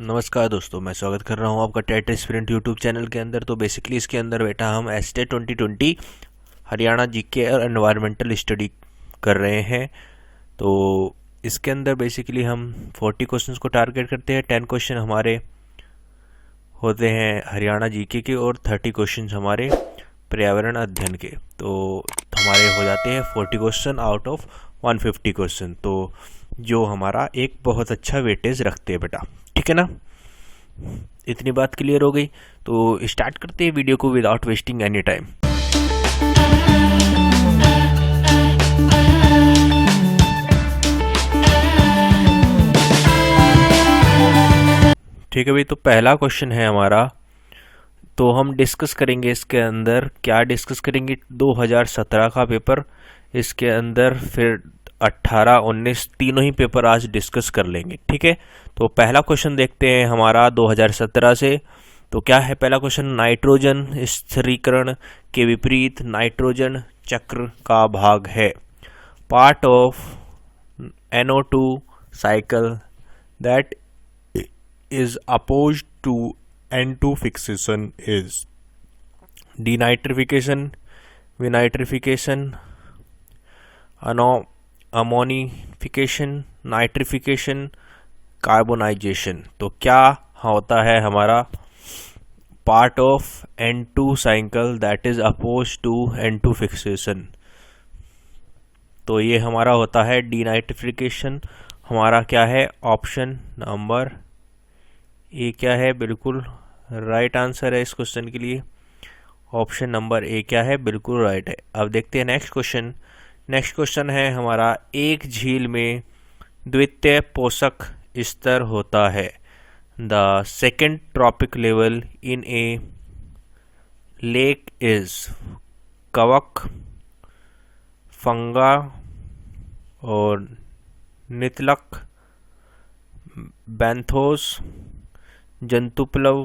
नमस्कार दोस्तों, मैं स्वागत कर रहा हूं आपका टेट एस्पिरेंट यूट्यूब चैनल के अंदर। तो बेसिकली इसके अंदर बेटा हम एस्टेट 2020 हरियाणा जीके और एनवायरमेंटल स्टडी कर रहे हैं। तो इसके अंदर बेसिकली हम 40 क्वेश्चंस को टारगेट करते हैं। 10 क्वेश्चन हमारे होते हैं हरियाणा जीके के और 30 क्वेश्चन हमारे पर्यावरण अध्ययन के। तो हमारे हो जाते हैं 40 क्वेश्चन आउट ऑफ 150 क्वेश्चन, तो जो हमारा एक बहुत अच्छा वेटेज रखते हैं बेटा। ठीक है ना, इतनी बात क्लियर हो गई। तो स्टार्ट करते हैं वीडियो को विदाउट वेस्टिंग एनी टाइम। ठीक है भाई, तो पहला क्वेश्चन है हमारा। तो हम डिस्कस करेंगे इसके अंदर, क्या डिस्कस करेंगे, 2017 का पेपर इसके अंदर, फिर 18, 19 तीनों ही पेपर आज डिस्कस कर लेंगे। ठीक है, तो पहला क्वेश्चन देखते हैं हमारा 2017 से। तो क्या है पहला क्वेश्चन, नाइट्रोजन स्थिरीकरण के विपरीत नाइट्रोजन चक्र का भाग है। Part of NO2 cycle that is opposed to N2 fixation is denitrification, vinitrification, ammonification, nitrification, carbonization। तो क्या होता है हमारा part of N2 cycle that is oppose to N2 fixation. तो ये हमारा होता है डीनाइट्रिफिकेशन। हमारा क्या है, ऑप्शन नंबर ए क्या है, बिल्कुल राइट आंसर है इस क्वेश्चन के लिए। ऑप्शन नंबर ए क्या है, बिल्कुल राइट है। अब देखते हैं नेक्स्ट क्वेश्चन। नेक्स्ट क्वेश्चन है हमारा, एक झील में द्वितीय पोषक स्तर होता है। The second trophic level in A lake is कवक, फंगा और नितलक, बैंथोस, जंतुप्लव,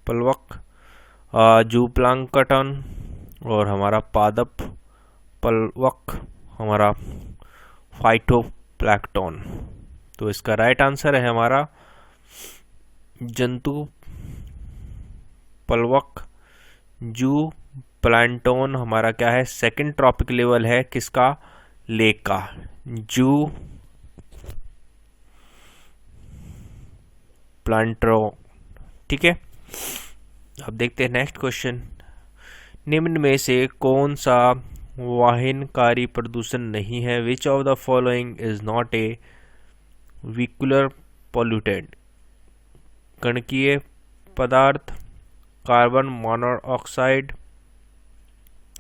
प्लवक, जूप्लांकटन और हमारा पादप प्लवक, हमारा फाइटोप्लैंक्टन। तो इसका राइट आंसर है हमारा जंतु प्लवक, जू प्लांटोन। हमारा क्या है, सेकंड ट्रॉपिक लेवल है किसका, लेक का, जू प्लांट्रो। ठीक है, अब देखते हैं नेक्स्ट क्वेश्चन। निम्न में से कौन सा वाहनकारी प्रदूषण नहीं है। Which of the following is not a vehicular pollutant. कणकीय पदार्थ, carbon monoxide,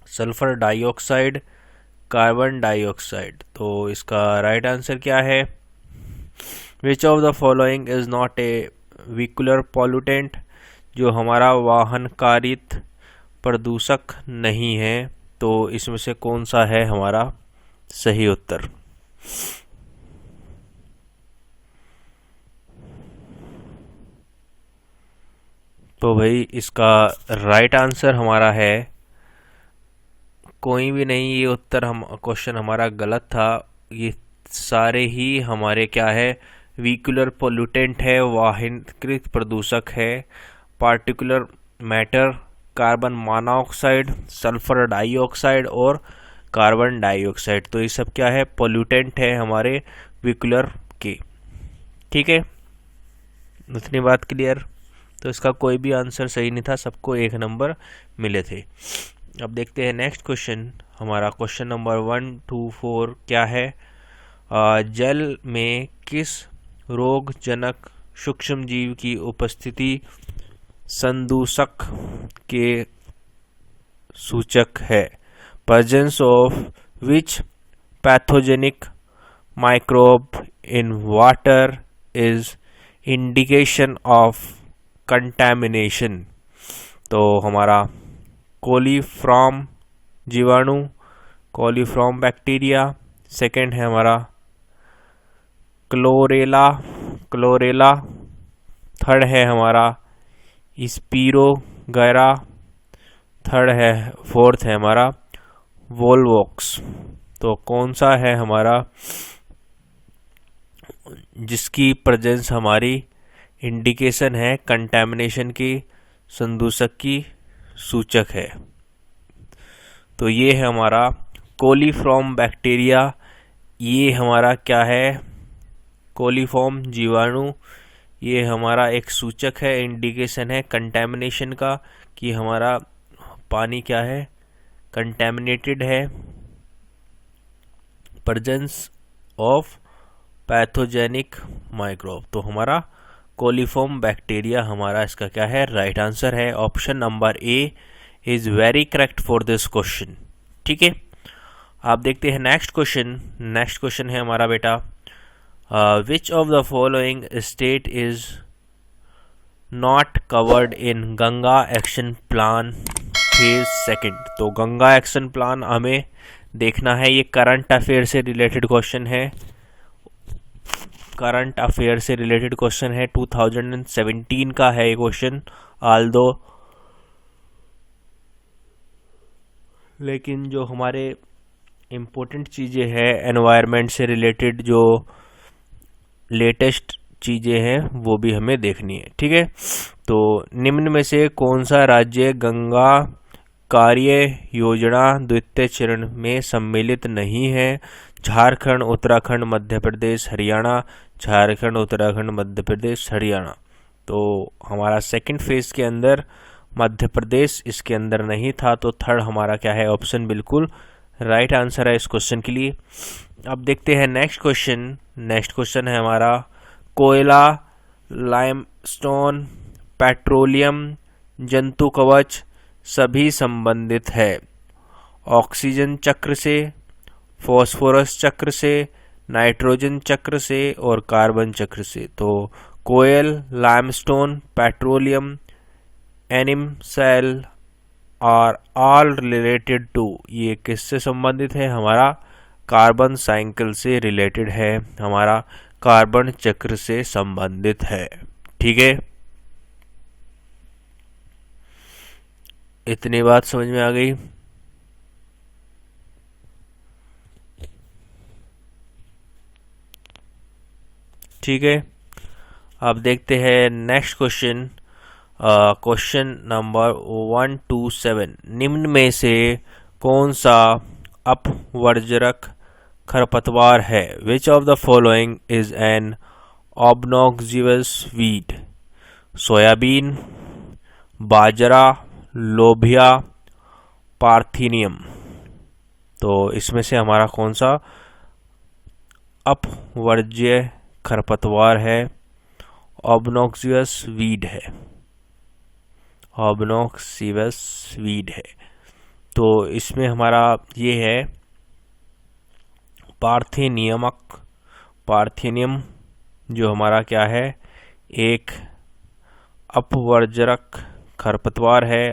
sulphur dioxide, carbon dioxide. तो इसका राइट आंसर क्या है, which of the following is not a vehicular pollutant, जो हमारा वाहनकारित प्रदूषक नहीं है। तो इसमें से कौन सा है हमारा सही उत्तर। तो भाई इसका राइट आंसर हमारा है कोई भी नहीं। ये उत्तर हम क्वेश्चन हमारा गलत था। ये सारे ही हमारे क्या है, व्हीकुलर पोल्यूटेंट है, वाहनकृत प्रदूषक है। Particular matter, carbon monoxide, sulphur dioxide और कार्बन डाइऑक्साइड। तो ये सब क्या है, पोल्यूटेंट है हमारे व्हीकुलर के। ठीक है, इतनी बात क्लियर। तो इसका कोई भी आंसर सही नहीं था, सबको 1 नंबर मिले थे। अब देखते हैं नेक्स्ट क्वेश्चन हमारा। क्वेश्चन नंबर 1 to 4 क्या है, जल में किस रोगजनक सूक्ष्म जीव की उपस्थिति संदूषक के सूचक है। Presence of which pathogenic microbe in water is indication of contamination. तो हमारा कोलीफॉर्म जीवाणु, कोलीफॉर्म बैक्टीरिया। सेकंड है हमारा क्लोरेला। थर्ड है हमारा स्पीरोगैरा। फोर्थ है हमारा वोल्वोक्स। तो कौन सा है हमारा जिसकी प्रेजेंस हमारी इंडिकेशन है कंटैमिनेशन की, संदूषक की सूचक है। तो ये है हमारा कोलीफॉर्म बैक्टीरिया, ये हमारा क्या है, कोलीफॉर्म जीवाणु, ये हमारा एक सूचक है, इंडिकेशन है कंटैमिनेशन का कि हमारा पानी क्या है, कंटैमिनेटेड है, प्रेजेंस ऑफ पैथोजेनिक माइक्रोब। तो हमारा कोलीफॉर्म बैक्टीरिया हमारा इसका क्या है, राइट आंसर है। Option number A is very correct for this question. ठीक है, आप देखते हैं नेक्स्ट क्वेश्चन। नेक्स्ट क्वेश्चन है हमारा बेटा, विच of the following state is not covered in Ganga action plan phase second. तो गंगा एक्शन प्लान हमें देखना है, ये करंट अफेयर से रिलेटेड क्वेश्चन है, करंट अफेयर से रिलेटेड क्वेश्चन है, 2017 का है ये क्वेश्चन, आल्दो लेकिन जो हमारे इम्पोर्टेंट चीज़ें हैं एनवायरनमेंट से रिलेटेड, जो लेटेस्ट चीज़ें हैं वो भी हमें देखनी है। ठीक है, तो निम्न में से कौन सा राज्य गंगा कार्य योजना द्वितीय चरण में सम्मिलित नहीं है? झारखंड, उत्तराखंड, मध्य प्रदेश, हरियाणा। झारखंड, उत्तराखंड, मध्य प्रदेश, हरियाणा। तो हमारा सेकंड फेज के अंदर मध्य प्रदेश इसके अंदर नहीं था, तो थर्ड हमारा क्या है, ऑप्शन बिल्कुल राइट आंसर है इस क्वेश्चन के लिए। अब देखते हैं नेक्स्ट क्वेश्चन। नेक्स्ट क्वेश्चन है हमारा, कोयला, लाइमस्टोन, पेट्रोलियम, जंतु कवच सभी संबंधित है ऑक्सीजन चक्र से, फॉस्फोरस चक्र से, नाइट्रोजन चक्र से और कार्बन चक्र से। तो coal, limestone, petroleum, animal cell are all related to, ये किससे संबंधित है, हमारा कार्बन साइकिल से रिलेटेड है, हमारा कार्बन चक्र से संबंधित है। ठीक है, इतनी बात समझ में आ गई। ठीक है, अब देखते हैं नेक्स्ट क्वेश्चन। क्वेश्चन नंबर 127, निम्न में से कौन सा अपवर्जक खरपतवार है? Which of the following is an obnoxious weed? Soybean, बाजरा, लोबिया, पार्थेनियम। तो इसमें से हमारा कौन सा अपवर्ज्य खरपतवार है? ऑब्नॉक्सिवस वीड है, ऑब्नॉक्सिवस वीड है। तो इसमें हमारा ये है पार्थेनियमक, पार्थेनियम जो हमारा क्या है, एक अपवर्जक खरपतवार है,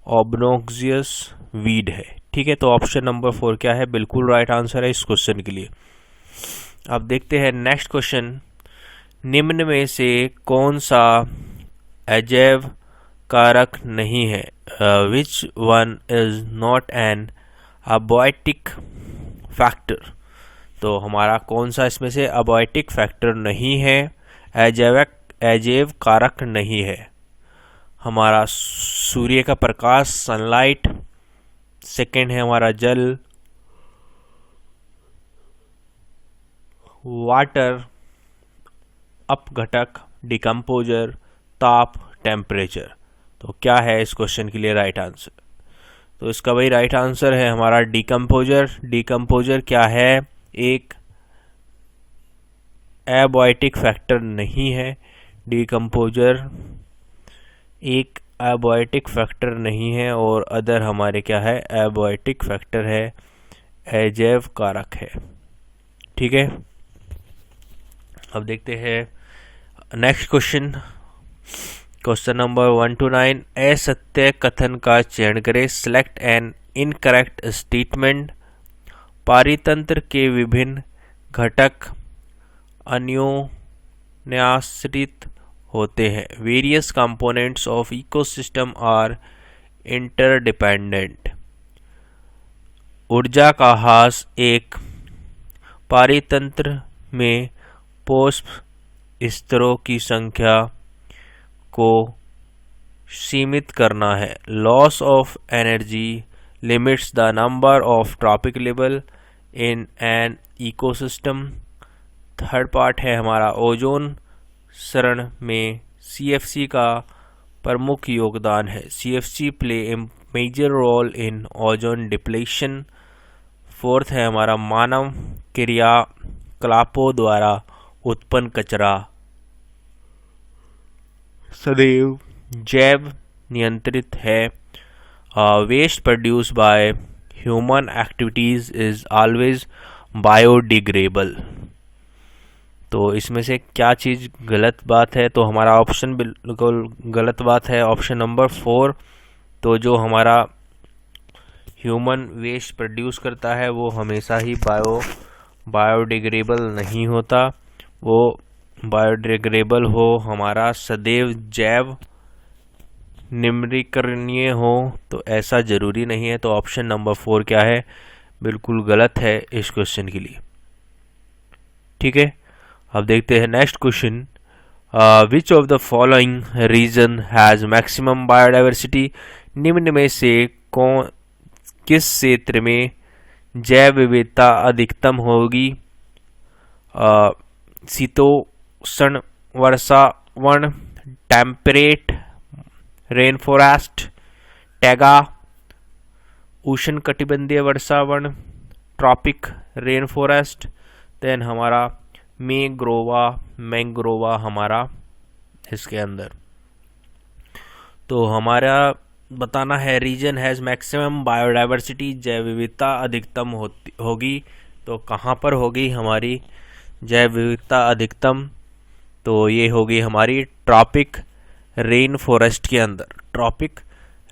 ऑब्नॉक्सियस वीड है। ठीक है, तो ऑप्शन नंबर 4 क्या है, बिल्कुल राइट आंसर है इस क्वेश्चन के लिए। अब देखते हैं नेक्स्ट क्वेश्चन। निम्न में से कौन सा अजैव कारक नहीं है? Which one is not an abiotic factor? तो हमारा कौन सा इसमें से अबायोटिक फैक्टर नहीं है, अजैव कारक नहीं है? हमारा सूर्य का प्रकाश, सनलाइट, सेकेंड है हमारा जल, वाटर, अपघटक, डिकम्पोजर, ताप, टेम्परेचर। तो क्या है इस क्वेश्चन के लिए राइट आंसर? तो इसका वही राइट आंसर है हमारा डिकम्पोजर। डिकम्पोजर क्या है, एक एबायोटिक फैक्टर नहीं है। डिकम्पोजर एक एबायोटिक फैक्टर नहीं है और अदर हमारे क्या है, एबायोटिक फैक्टर है, अजैव कारक है। ठीक है, अब देखते हैं नेक्स्ट क्वेश्चन। क्वेश्चन नंबर 129, असत्य कथन का चयन करें। Select an incorrect statement. पारितंत्र के विभिन्न घटक अन्योन्याश्रित होते हैं। Various components of ecosystem are interdependent. ऊर्जा का ह्रास एक पारितंत्र में पुष्प स्तरों की संख्या को सीमित करना है। Loss of energy limits the number of trophic level in an ecosystem. Third part है हमारा ओजोन सरण में CFC का प्रमुख योगदान है। CFC play a major role in ozone depletion. Fourth है हमारा मानव क्रियाकलापों द्वारा उत्पन्न कचरा सदैव जैव नियंत्रित है। Waste produce by human activities is always biodegradable. तो इसमें से क्या चीज़ गलत बात है? तो हमारा ऑप्शन बिल्कुल गलत बात है, ऑप्शन नंबर 4। तो जो हमारा ह्यूमन वेस्ट प्रोड्यूस करता है वो हमेशा ही बायोडिग्रेडेबल नहीं होता। वो बायोडिग्रेडेबल हो हमारा सदैव जैव निम्रीकरणीय हो, तो ऐसा ज़रूरी नहीं है। तो ऑप्शन नंबर 4 क्या है? बिल्कुल गलत है इस क्वेश्चन के लिए। ठीक है, अब देखते हैं next question. Which of the following region has maximum biodiversity? निम्न में से किस क्षेत्र में जैव विविधता अधिकतम होगी? शीतोष्ण वर्षावन, टेम्परेट रेन फॉरेस्ट, टैगा उष्णकटिबंधीय वर्षावन, ट्रॉपिक रेन फॉरेस्ट, देन हमारा मैंग्रोवा हमारा इसके अंदर। तो हमारा बताना है रीजन हैज़ मैक्सिमम बायोडाइवर्सिटी, जैव विविधता अधिकतम होगी। तो कहाँ पर होगी हमारी जैव विविधता अधिकतम? तो ये होगी हमारी ट्रॉपिक रेन फॉरेस्ट के अंदर। ट्रॉपिक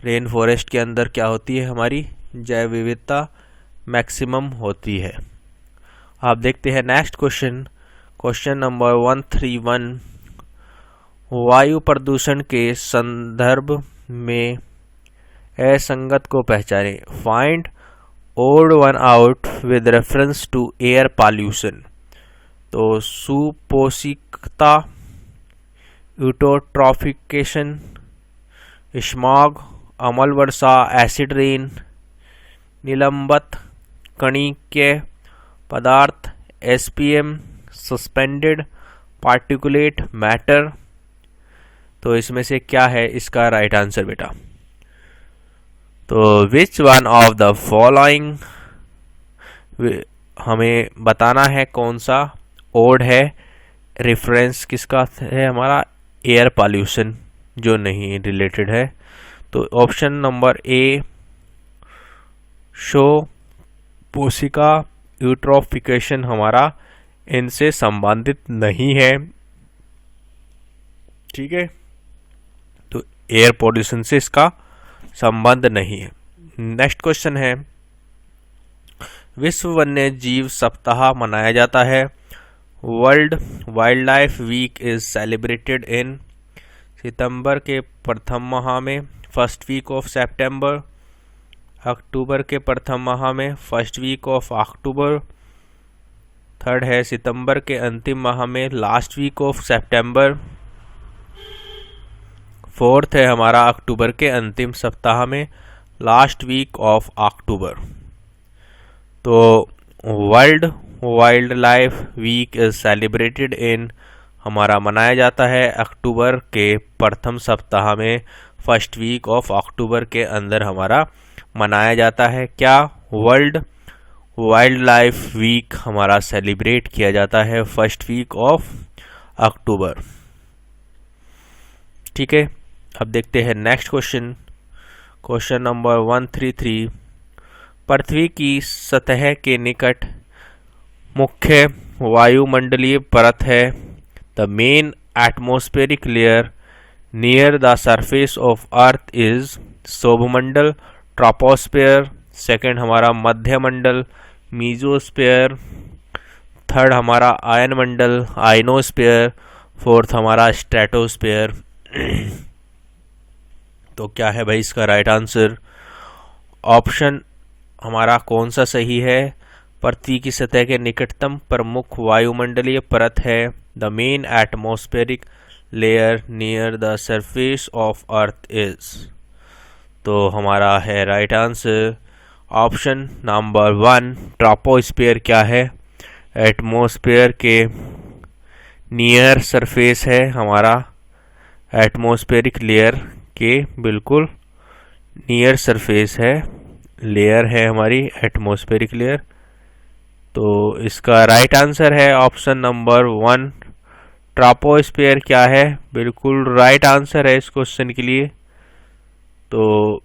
रेन फॉरेस्ट के अंदर क्या होती है? हमारी जैव विविधता मैक्सिमम होती है। आप देखते हैं नेक्स्ट क्वेश्चन, क्वेश्चन नंबर 131। वायु प्रदूषण के संदर्भ में असंगत को पहचाने। Find odd one out with reference to air pollution. तो सुपोषिकता, यूटोट्रॉफिकेशन, स्मॉग, अम्ल वर्षा, एसिड रेन, निलंबित कणिकीय पदार्थ, SPM, सस्पेंडेड पार्टिकुलेट मैटर। तो इसमें से क्या है इसका राइट आंसर बेटा? तो विच वन ऑफ द फॉलोइंग, हमें बताना है कौन सा ओड है। रेफरेंस किसका है? हमारा एयर पॉल्यूशन जो नहीं रिलेटेड है। तो ऑप्शन नंबर A शो पोषिका यूट्रोफिकेशन हमारा इनसे संबंधित नहीं है। ठीक है, तो एयर पॉल्यूशन से इसका संबंध नहीं है। नेक्स्ट क्वेश्चन है, विश्व वन्य जीव सप्ताह मनाया जाता है। World wildlife week is celebrated in सितंबर के प्रथम माह में, फर्स्ट वीक ऑफ सितंबर, अक्टूबर के प्रथम माह में, फर्स्ट वीक ऑफ अक्टूबर, थर्ड है सितंबर के अंतिम माह में, लास्ट वीक ऑफ सितंबर, फोर्थ है हमारा अक्टूबर के अंतिम सप्ताह में, लास्ट वीक ऑफ अक्टूबर। तो world wildlife week is celebrated in हमारा मनाया जाता है अक्टूबर के प्रथम सप्ताह में, फर्स्ट वीक ऑफ अक्टूबर के अंदर हमारा मनाया जाता है। क्या? वर्ल्ड वाइल्ड लाइफ वीक हमारा सेलिब्रेट किया जाता है फर्स्ट वीक ऑफ अक्टूबर। ठीक है, अब देखते हैं नेक्स्ट क्वेश्चन, क्वेश्चन नंबर 133। पृथ्वी की सतह के निकट मुख्य वायुमंडलीय परत है। The main atmospheric layer near the surface of earth is सौभमंडल, ट्रोपोस्फेयर, सेकंड हमारा मध्यमंडल, मीजोस्फेयर, थर्ड हमारा आयन मंडल, आयनोस्फेयर, फोर्थ हमारा स्ट्रेटोस्फेयर। तो क्या है भाई इसका राइट आंसर? ऑप्शन हमारा कौन सा सही है? पृथ्वी की सतह के निकटतम प्रमुख वायुमंडलीय परत है the main atmospheric layer near the surface of earth is. तो हमारा है right answer option number 1 troposphere क्या है, एटमॉस्फेयर के नियर सरफेस है हमारा, एटमॉस्फेरिक लेयर के बिल्कुल नियर सरफेस है, लेयर है हमारी एटमॉस्फेरिक लेयर। तो इसका राइट आंसर है ऑप्शन नंबर 1 ट्रोपोस्फियर क्या है, बिल्कुल राइट आंसर है इस क्वेश्चन के लिए। तो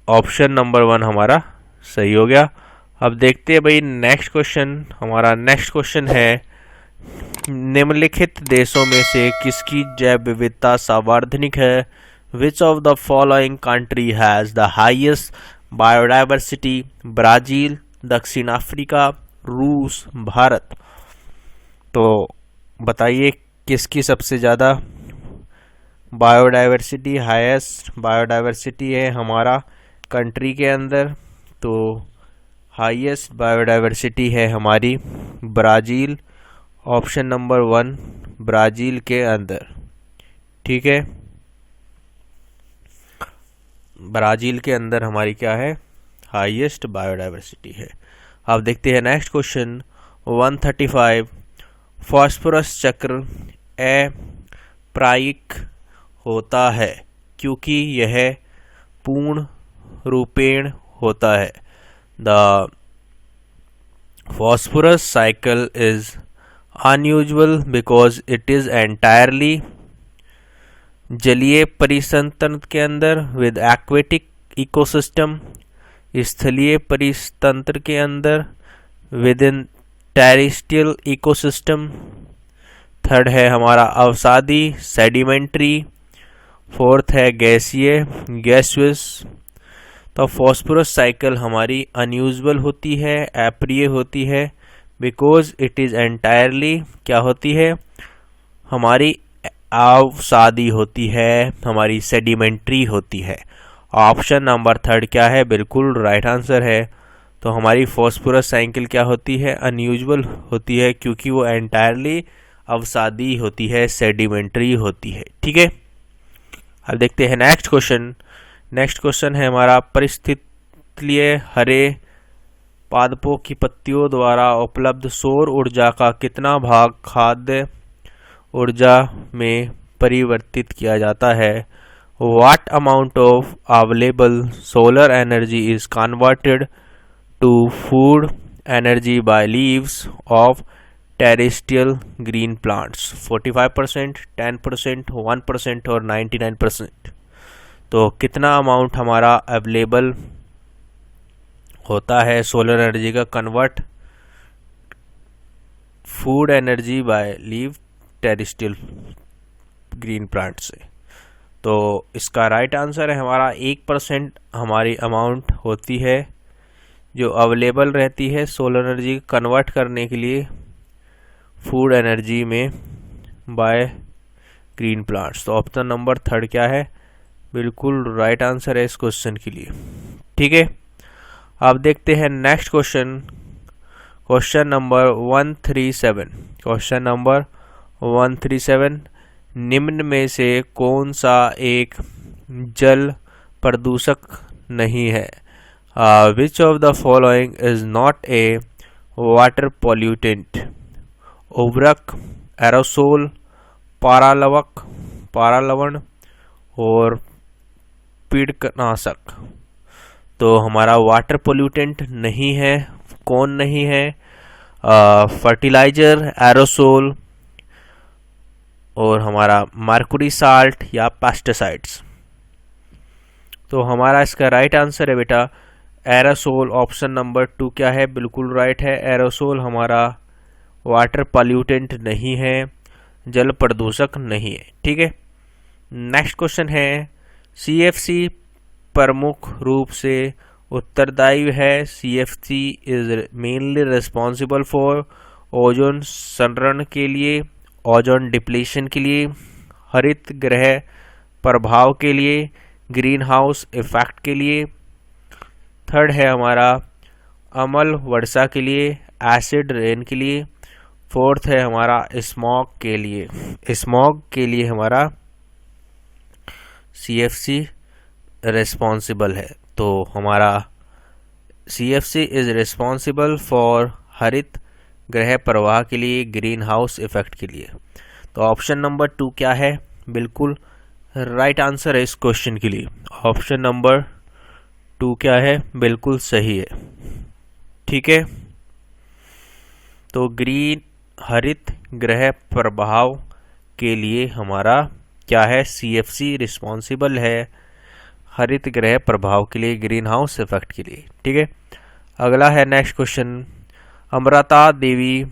ऑप्शन नंबर 1 हमारा सही हो गया। अब देखते हैं भाई नेक्स्ट क्वेश्चन। हमारा नेक्स्ट क्वेश्चन है निम्नलिखित देशों में से किसकी जैव विविधता सर्वाधिक है, which of the following country has the highest biodiversity, Brazil, दक्षिण अफ्रीका, रूस, भारत। तो बताइए किसकी सबसे ज़्यादा बायोडाइवर्सिटी, हाईएस्ट बायोडाइवर्सिटी है हमारा कंट्री के अंदर। तो हाईएस्ट बायोडाइवर्सिटी है हमारी ब्राज़ील, ऑप्शन नंबर 1 ब्राज़ील के अंदर। ठीक है, ब्राज़ील के अंदर हमारी क्या है, हाईएस्ट बायोडाइवर्सिटी है। अब देखते हैं नेक्स्ट क्वेश्चन 135 फास्फोरस चक्र अप्रायिक होता है क्योंकि यह पूर्ण रूपेण होता है। The phosphorus cycle is unusual because it is entirely जलीय परितंत्र के अंदर with aquatic ecosystem, स्थलीय परितंत्र के अंदर within terrestrial ecosystem। थर्ड है हमारा अवसादी सेडिमेंट्री, फोर्थ है गैसीय गैसुअस। तो फॉस्फोरस साइकिल हमारी अनयूजुअल होती है, अप्रिय होती है, बिकॉज इट इज़ एंटायरली क्या होती है, हमारी अवसादी होती है, हमारी सेडिमेंट्री होती है। ऑप्शन नंबर 3 क्या है, बिल्कुल राइट आंसर है। तो हमारी फॉस्फोरस साइकिल क्या होती है, अनयूजुअल होती है क्योंकि वो एंटायरली अवसादी होती है, सेडिमेंट्री होती है। ठीक है, अब देखते हैं नेक्स्ट क्वेश्चन। नेक्स्ट क्वेश्चन है हमारा परिस्थितिय हरे पादपों की पत्तियों द्वारा उपलब्ध सौर ऊर्जा का कितना भाग खाद्य ऊर्जा में परिवर्तित किया जाता है। What amount of available solar energy is converted to food energy by leaves of terrestrial green plants. 45%, 10%, 1% और 99%। तो कितना अमाउंट हमारा अवेलेबल होता है सोलर एनर्जी का convert food energy bye leave terrestrial green plant से। तो इसका राइट आंसर है हमारा 1% हमारी अमाउंट होती है जो अवेलेबल रहती है सोलर एनर्जी कन्वर्ट करने के लिए फूड एनर्जी में बाय ग्रीन प्लांट्स। तो ऑप्शन नंबर 3 क्या है, बिल्कुल राइट आंसर है इस क्वेश्चन के लिए। ठीक है, अब देखते हैं next question. Question number 137। Question number 137, निम्न में से कौन सा एक जल प्रदूषक नहीं है। Which of the following is not a water pollutant. उर्वरक, एरोसोल, पारालवण और कीटनाशक। तो हमारा वाटर पोल्यूटेंट नहीं है, कौन नहीं है, फर्टिलाइजर, एरोसोल और हमारा मर्क्यूरी साल्ट या पेस्टिसाइड्स। तो हमारा इसका राइट आंसर है बेटा एरोसोल। ऑप्शन नंबर 2 क्या है, बिल्कुल राइट है। एरोसोल हमारा वाटर पॉल्यूटेंट नहीं है, जल प्रदूषक नहीं है। ठीक है, नेक्स्ट क्वेश्चन है CFC प्रमुख रूप से उत्तरदायी है। CFC is mainly responsible for ozone संरण के लिए, ओजोन डिप्लीशन के लिए, हरित गृह प्रभाव के लिए, ग्रीन हाउस इफेक्ट के लिए। थर्ड है हमारा अम्ल वर्षा के लिए, एसिड रेन के लिए फोर्थ है हमारा स्मॉग के लिए। स्मॉग के लिए हमारा CFC रिस्पॉन्सिबल है। तो हमारा CFC इज रिस्पॉन्सिबल फॉर हरित गृह प्रवाह के लिए, ग्रीन हाउस इफेक्ट के लिए। तो ऑप्शन नंबर 2 क्या है, बिल्कुल राइट आंसर है इस क्वेश्चन के लिए। ऑप्शन नंबर 2 क्या है, बिल्कुल सही है। ठीक है, तो ग्रीन हरित गृह प्रभाव के लिए हमारा क्या है, CFC रिस्पॉन्सिबल है हरित गृह प्रभाव के लिए, ग्रीन हाउस इफेक्ट के लिए। ठीक है, अगला है नेक्स्ट क्वेश्चन। अमृता देवी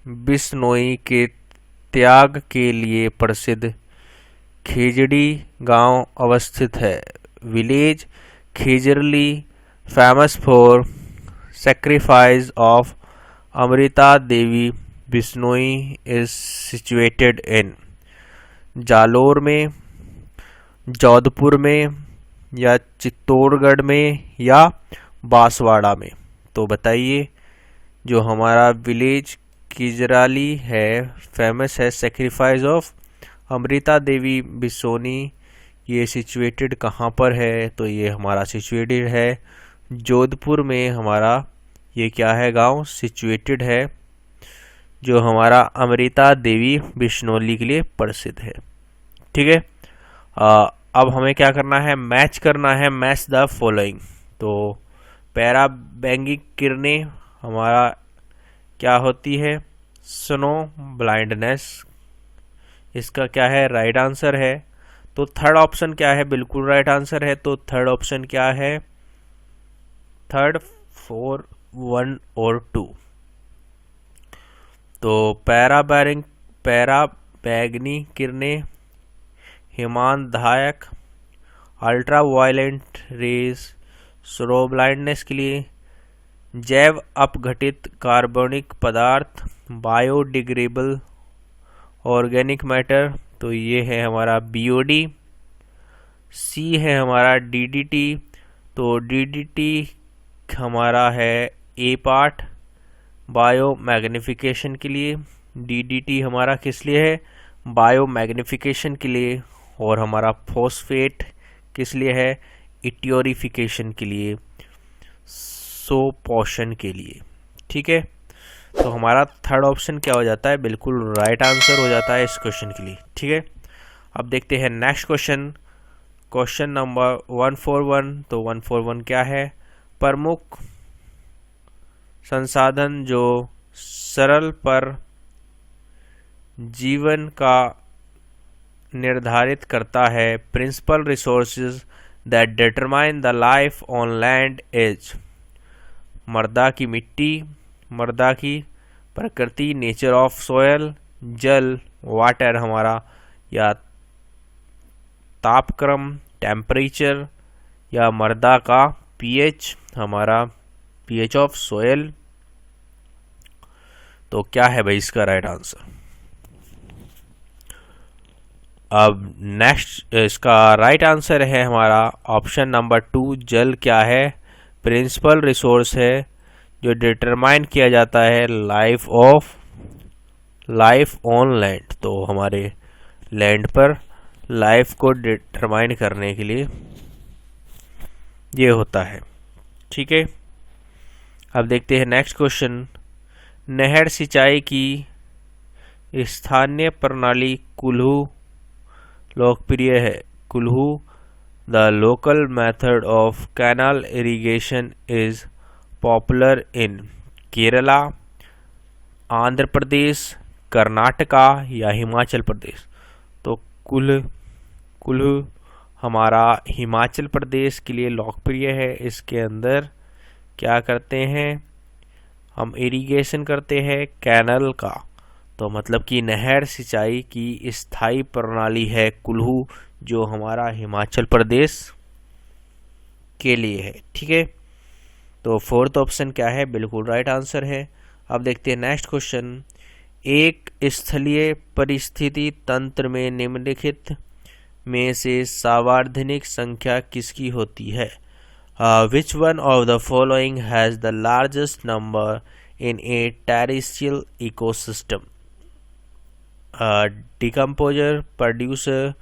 बिश्नोई के त्याग के लिए प्रसिद्ध खेजड़ी गांव अवस्थित है। Village Khejarli famous for sacrifice of Amrita Devi Bishnoi is situated in Jalore में, जोधपुर में, या चित्तौड़गढ़ में, या बांसवाड़ा में। तो बताइए, जो हमारा विलेज किजराली है फेमस है सेक्रीफाइस ऑफ अमृता देवी बिश्नोई, ये सिचुएटेड कहाँ पर है, तो ये हमारा सिचुएटेड है जोधपुर में। हमारा ये क्या है, गांव सिचुएटेड है, जो हमारा अमृता देवी बिश्नोई के लिए प्रसिद्ध है। ठीक है, अब हमें क्या करना है, मैच करना है, मैच द फॉलोइंग। तो पैराबैंगिक किरणें हमारा क्या होती है, स्नो ब्लाइंडनेस, इसका क्या है, राइट आंसर है। तो थर्ड ऑप्शन क्या है, बिल्कुल राइट आंसर है। तो थर्ड ऑप्शन क्या है, थर्ड, 4, 1 और 2। तो पैराबैंगनी किरणें हिमानदायक ultra violent rays snow blindness के लिए, जैव अपघटित कार्बनिक पदार्थ बायोडिग्रेडेबल ऑर्गेनिक मैटर, तो ये है हमारा BOD। सी है हमारा DDT, तो DDT हमारा है A पार्ट बायो मैग्निफिकेशन के लिए। DDT हमारा किस लिए है, बायो मैग्निफिकेशन के लिए। और हमारा फॉस्फेट किस लिए है, इट्योरिफिकेशन के लिए, पोषण के लिए। ठीक है, तो हमारा थर्ड ऑप्शन क्या हो जाता है, बिल्कुल राइट आंसर हो जाता है इस क्वेश्चन के लिए। ठीक है, अब देखते हैं नेक्स्ट क्वेश्चन, क्वेश्चन नंबर 141। तो 141 क्या है, प्रमुख संसाधन जो सरल पर जीवन का निर्धारित करता है, principal resources that determine the life on land is, मृदा की मिट्टी, मृदा की प्रकृति, नेचर ऑफ सोयल, जल वाटर हमारा, या तापक्रम टेम्परेचर, या मृदा का pH हमारा pH ऑफ सोयल। तो क्या है भाई इसका राइट आंसर। अब नेक्स्ट इसका राइट आंसर है हमारा ऑप्शन नंबर 2, जल क्या है, प्रिंसिपल रिसोर्स है जो डिटरमाइन किया जाता है लाइफ ऑन लैंड। तो हमारे लैंड पर लाइफ को डिटरमाइन करने के लिए ये होता है। ठीक है, अब देखते हैं नेक्स्ट क्वेश्चन। नहर सिंचाई की स्थानीय प्रणाली कुल्हू लोकप्रिय है। Kuhl the local method of canal irrigation is popular in Kerala, Andhra Pradesh, Karnataka, या हिमाचल प्रदेश। तो कुल्हू हमारा हिमाचल प्रदेश के लिए लोकप्रिय है। इसके अंदर क्या करते हैं, हम इरिगेशन करते हैं कैनल का, तो मतलब कि नहर सिंचाई की स्थायी प्रणाली है कुल्हू, जो हमारा हिमाचल प्रदेश के लिए है। ठीक है, तो फोर्थ ऑप्शन क्या है, बिल्कुल राइट आंसर है। अब देखते हैं नेक्स्ट क्वेश्चन। एक स्थलीय परिस्थिति तंत्र में निम्नलिखित में से सार्वधानिक संख्या किसकी होती है। Which one of the following has the largest number in a terrestrial ecosystem. Decomposer, producer,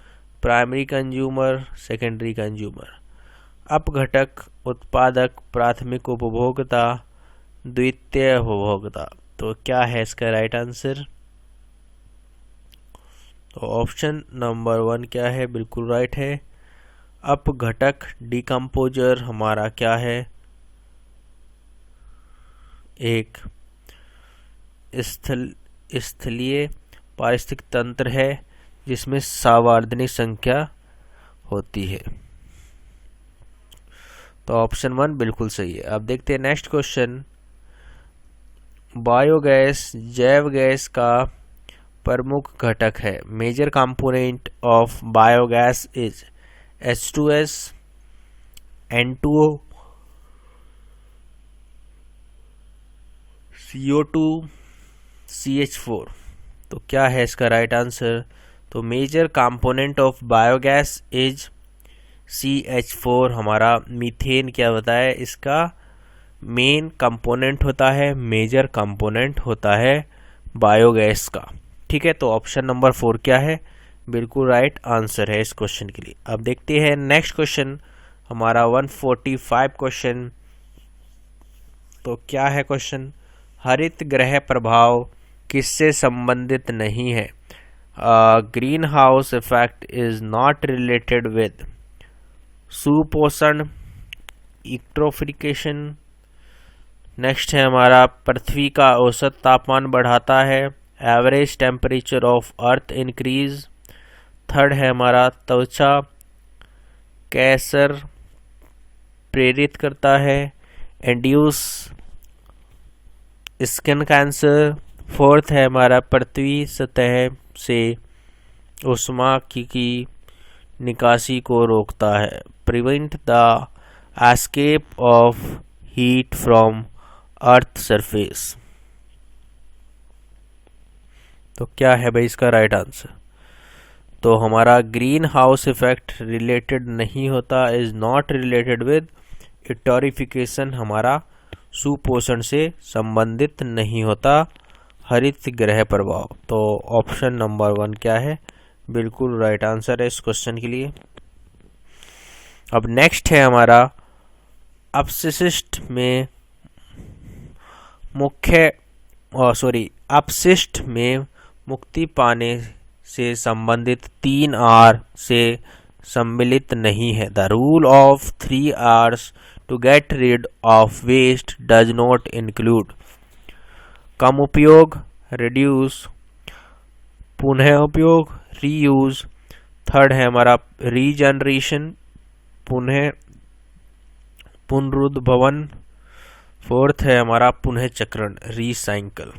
primary consumer, secondary consumer. अपघटक, उत्पादक, प्राथमिक उपभोक्ता, द्वितीय उपभोक्ता. तो क्या है इसका राइट आंसर? तो ऑप्शन नंबर 1 क्या है? बिल्कुल राइट है. अपघटक, डिकम्पोजर हमारा क्या है? एक स्थलीय पारिस्थितिक तंत्र है जिसमें सावर्धनिक संख्या होती है. तो ऑप्शन 1 बिल्कुल सही है. अब देखते हैं नेक्स्ट क्वेश्चन. बायोगैस जैव गैस का प्रमुख घटक है. Major component of biogas is H2S, N2O, CO2, CH4. तो क्या है इसका राइट आंसर? तो major component of biogas is CH4. हमारा मीथेन क्या बताया? इसका मेन कंपोनेंट होता है, मेजर कंपोनेंट होता है बायोगैस का. ठीक है, तो ऑप्शन नंबर 4 क्या है? बिल्कुल राइट आंसर है इस क्वेश्चन के लिए. अब देखते हैं नेक्स्ट क्वेश्चन हमारा 145 क्वेश्चन. तो क्या है क्वेश्चन? हरित गृह प्रभाव किससे संबंधित नहीं है? Green house effect is not related with सुपोषण, इलेक्ट्रिफिकेशन. नेक्स्ट है हमारा पृथ्वी का औसत तापमान बढ़ाता है. Average temperature of earth increase. Third है हमारा त्वचा कैंसर प्रेरित करता है. Induce skin cancer. फोर्थ है हमारा पृथ्वी सतह से ऊष्मा की निकासी को रोकता है. Prevent the escape of heat from earth surface. तो क्या है भाई इसका राइट आंसर? तो हमारा ग्रीन हाउस इफेक्ट रिलेटेड नहीं होता, is not related with electrification. हमारा सुपोषण से संबंधित नहीं होता हरित गृह प्रभाव. तो ऑप्शन नंबर 1 क्या है? बिल्कुल राइट आंसर है इस क्वेश्चन के लिए. अब नेक्स्ट है हमारा अपशिष्ट में अपशिष्ट में मुक्ति पाने से संबंधित 3 R से सम्मिलित नहीं है. The rule of 3 R's to get rid of waste does not include कम उपयोग, रिड्यूस, पुनः उपयोग, रीयूज. थर्ड है हमारा रीजनरेशन, पुनरुद्भवन. फोर्थ है हमारा पुनः चक्रण, रिसाइकल.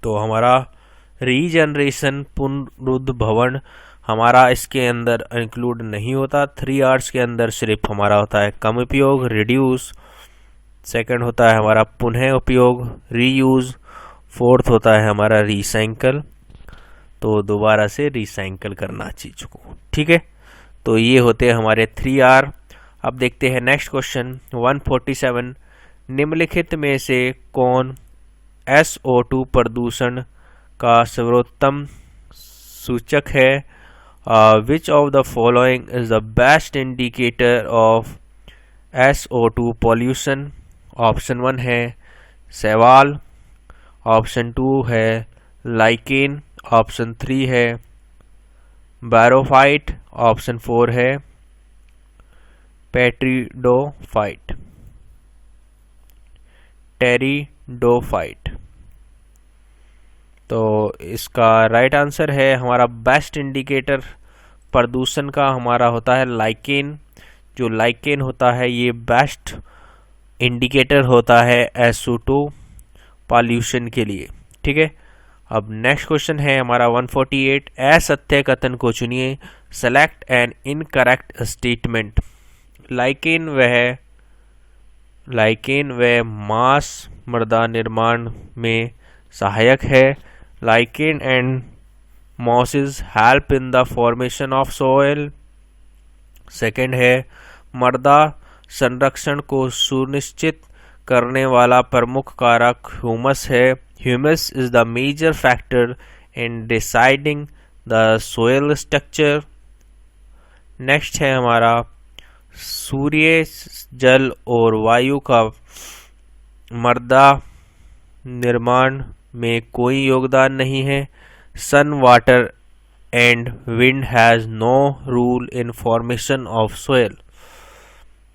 तो हमारा रीजनरेशन, पुनरुद्भवन हमारा इसके अंदर इंक्लूड नहीं होता. 3 R's के अंदर सिर्फ हमारा होता है कम उपयोग, रिड्यूस. सेकंड होता है हमारा पुनः उपयोग, रीयूज. फोर्थ होता है हमारा रिसाइकल. तो दोबारा से रिसाइकल करना चीज को. ठीक है, तो ये होते हैं हमारे 3 R. अब देखते हैं नेक्स्ट क्वेश्चन 147. निम्नलिखित में से कौन SO2 प्रदूषण का सर्वोत्तम सूचक है? Which of the following is the best indicator of SO2 pollution? Option 1 है शैवाल, ऑप्शन 2 है लाइकेन, ऑप्शन 3 है बैरोफाइट, ऑप्शन 4 है टेरिडोफाइट. तो इसका राइट आंसर है हमारा बेस्ट इंडिकेटर प्रदूषण का हमारा होता है लाइकेन. जो लाइकेन होता है ये बेस्ट इंडिकेटर होता है SO2 पॉल्यूशन के लिए. ठीक है, अब नेक्स्ट क्वेश्चन है हमारा 148. असत्य कथन को चुनिए. Select N incorrect statement. Lichen व मांस मृदा निर्माण में सहायक है. Lichen and mosses help in the formation of soil. Second है मृदा संरक्षण को सुनिश्चित करने वाला प्रमुख कारक ह्यूमस है। Humus is the major factor in deciding the soil structure. Next है हमारा सूर्य, जल और वायु का मृदा निर्माण में कोई योगदान नहीं है। Sun, water and wind has no role in formation of soil.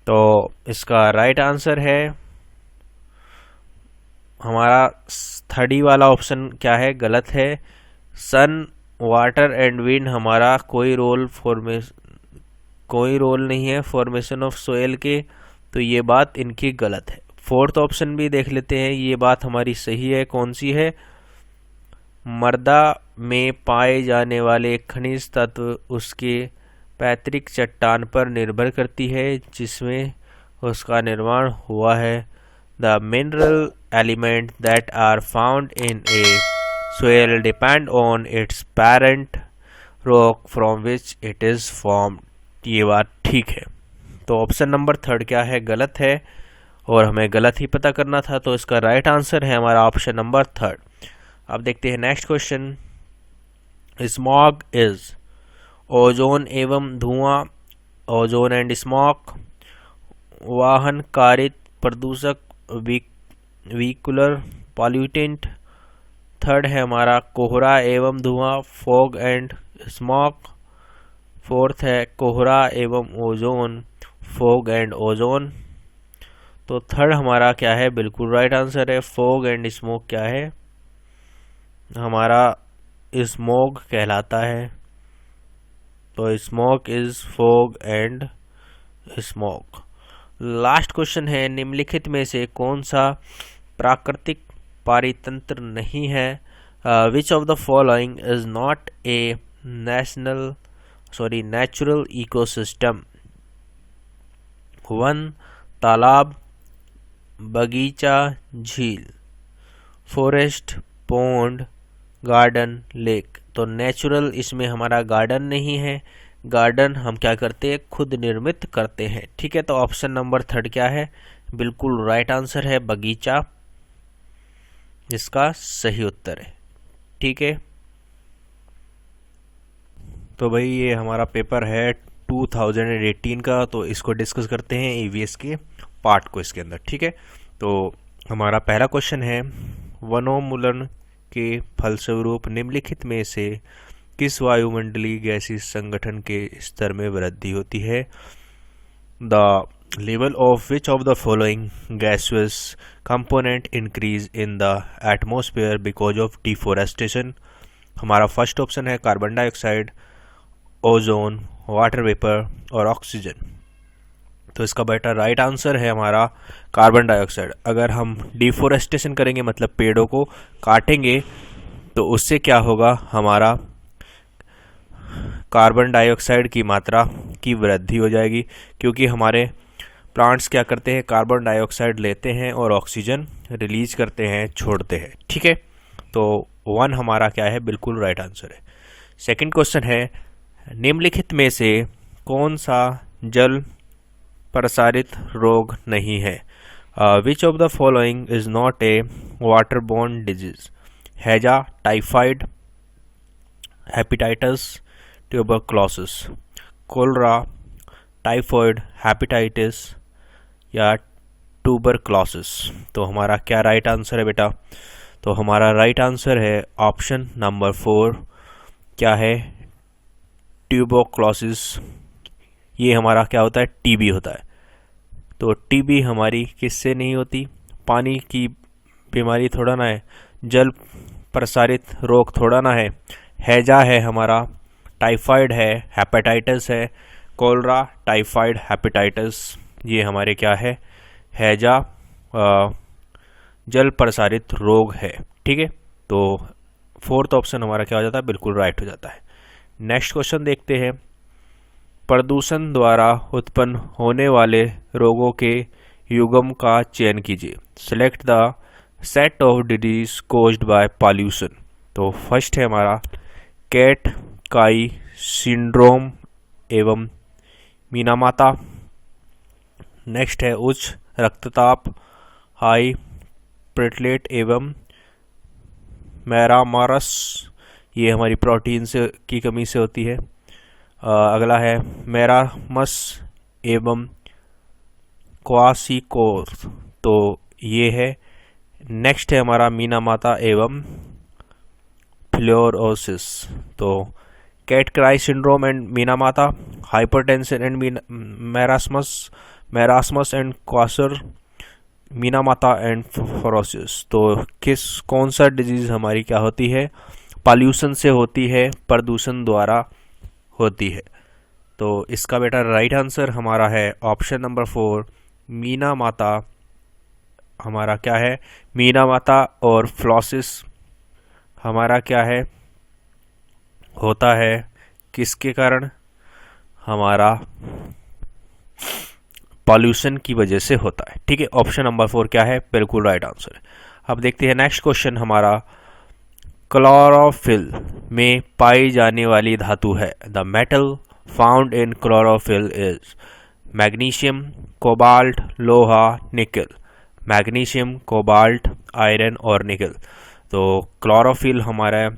तो इसका राइट आंसर है हमारा थर्डी वाला ऑप्शन क्या है, गलत है। सन, वाटर एंड विंड हमारा कोई रोल नहीं है फॉर्मेशन ऑफ सोयल के, तो ये बात इनकी गलत है। फोर्थ ऑप्शन भी देख लेते हैं, ये बात हमारी सही है। कौन सी है? मृदा में पाए जाने वाले खनिज तत्व उसके पैतृक चट्टान पर निर्भर करती है जिसमें उसका निर्माण हुआ है। The mineral element that are found in a soil depend on its parent rock from which it is formed. ये बात ठीक है। तो ऑप्शन नंबर थर्ड क्या है, गलत है, और हमें गलत ही पता करना था, तो इसका राइट आंसर है हमारा ऑप्शन नंबर थर्ड। अब देखते हैं next question. Smog is ozone एवं धुआं, ओजोन एंड स्मॉग, वाहन कारित प्रदूषक, व्हीकुलर पॉल्यूटेंट। थर्ड है हमारा कोहरा एवं धुआं, फॉग एंड स्मॉग। फोर्थ है कोहरा एवं ओजोन, फॉग एंड ओजोन। तो थर्ड हमारा क्या है, बिल्कुल राइट आंसर है। फॉग एंड स्मोक क्या है, हमारा स्मोग कहलाता है। तो smoke is fog and smoke. Last question है, निम्नलिखित में से कौन सा प्राकृतिक पारितंत्र नहीं है? Which of the following is not a natural ecosystem? 1 तालाब, बगीचा, झील, फॉरेस्ट, पॉन्ड, गार्डन, लेक। तो नेचुरल इसमें हमारा गार्डन नहीं है, गार्डन हम क्या करते हैं, खुद निर्मित करते हैं। ठीक है, तो ऑप्शन नंबर थर्ड क्या है, बिल्कुल राइट आंसर है बगीचा, जिसका सही उत्तर है। ठीक है, तो भाई ये हमारा पेपर है 2018 का, तो इसको डिस्कस करते हैं ईवीएस के पार्ट को इसके अंदर। ठीक है, तो हमारा पहला क्वेश्चन है, वनोन्मूलन के फलस्वरूप निम्नलिखित में से किस वायुमंडलीय गैसीय संगठन के स्तर में वृद्धि होती है? The level of which of the following gases component increase in the atmosphere because of deforestation? हमारा फर्स्ट ऑप्शन है carbon dioxide, ozone, water vapour और ऑक्सीजन। तो इसका बेटा राइट आंसर है हमारा कार्बन डाइऑक्साइड। अगर हम डिफोरेस्टेशन करेंगे, मतलब पेड़ों को काटेंगे, तो उससे क्या होगा, हमारा कार्बन डाइऑक्साइड की मात्रा की वृद्धि हो जाएगी, क्योंकि हमारे प्लांट्स क्या करते हैं, कार्बन डाइऑक्साइड लेते हैं और ऑक्सीजन रिलीज करते हैं, छोड़ते हैं। ठीक है, तो 1 हमारा क्या है, बिल्कुल राइट आंसर है। सेकंड क्वेश्चन है, निम्नलिखित में से कौन सा जल प्रसारित रोग नहीं है? Which of the following is not a waterborne disease? हैजा, typhoid, hepatitis, tuberculosis. Cholera, typhoid, hepatitis या ट्यूबरक्लोसिस। तो हमारा क्या राइट आंसर है बेटा? तो हमारा राइट आंसर है ऑप्शन नंबर 4, क्या है, ट्यूबरक्लोसिस। ये हमारा क्या होता है, टीबी होता है। तो टीबी हमारी किससे नहीं होती, पानी की बीमारी थोड़ा ना है, जल प्रसारित रोग थोड़ा ना है। हैजा है हमारा, टाइफाइड है, हेपेटाइटिस है, कोलरा, टाइफाइड, हेपेटाइटिस, ये हमारे क्या है, हैजा जल प्रसारित रोग है। ठीक है, तो फोर्थ ऑप्शन हमारा क्या हो जाता है, बिल्कुल राइट हो जाता है। नेक्स्ट क्वेश्चन देखते हैं, प्रदूषण द्वारा उत्पन्न होने वाले रोगों के युग्म का चयन कीजिए। Select the set of disease caused by pollution. तो फर्स्ट है हमारा कैट काई सिंड्रोम एवं मीनामाता। नेक्स्ट है उच्च रक्तचाप, हाई प्लेटलेट एवं मैरामारस, ये हमारी प्रोटीन से की कमी से होती है। अगला है मैरामस एवं क्वासिकोर्स, तो ये है। नेक्स्ट है हमारा मीनामाता एवं फ्लोरोसिस, तो cat cry syndrome and Minamata, hypertension and marasmus and kwashiorkor, Minamata and fluorosis. तो कौन सा डिजीज हमारी क्या होती है, पॉल्यूशन से होती है, प्रदूषण द्वारा होती है। तो इसका बेटा राइट आंसर हमारा है ऑप्शन नंबर 4, मीनामाता। हमारा क्या है, मीनामाता और फ्लोरोसिस हमारा क्या है, होता है किसके कारण, हमारा पॉल्यूशन की वजह से होता है। ठीक है, ऑप्शन नंबर 4 क्या है, बिल्कुल राइट आंसर। अब देखते हैं नेक्स्ट क्वेश्चन हमारा, क्लोरोफिल में पाई जाने वाली धातु है। The metal found in chlorophyll is magnesium, cobalt, लोहा, निकल। मैग्नीशियम, कोबाल्ट, आयरन और निकल। तो क्लोरोफिल हमारा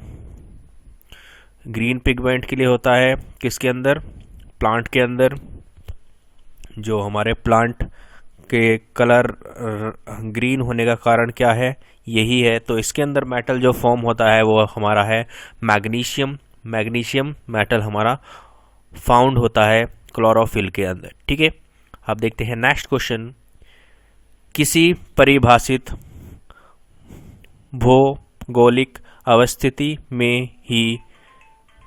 ग्रीन पिगमेंट के लिए होता है, किसके अंदर, प्लांट के अंदर। जो हमारे प्लांट के कलर ग्रीन होने का कारण क्या है, यही है। तो इसके अंदर मेटल जो फॉर्म होता है वो हमारा है मैग्नीशियम। मैग्नीशियम मेटल हमारा फाउंड होता है क्लोरोफिल के अंदर। ठीक है, अब देखते हैं नेक्स्ट क्वेश्चन, किसी परिभाषित भौगोलिक अवस्थिति में ही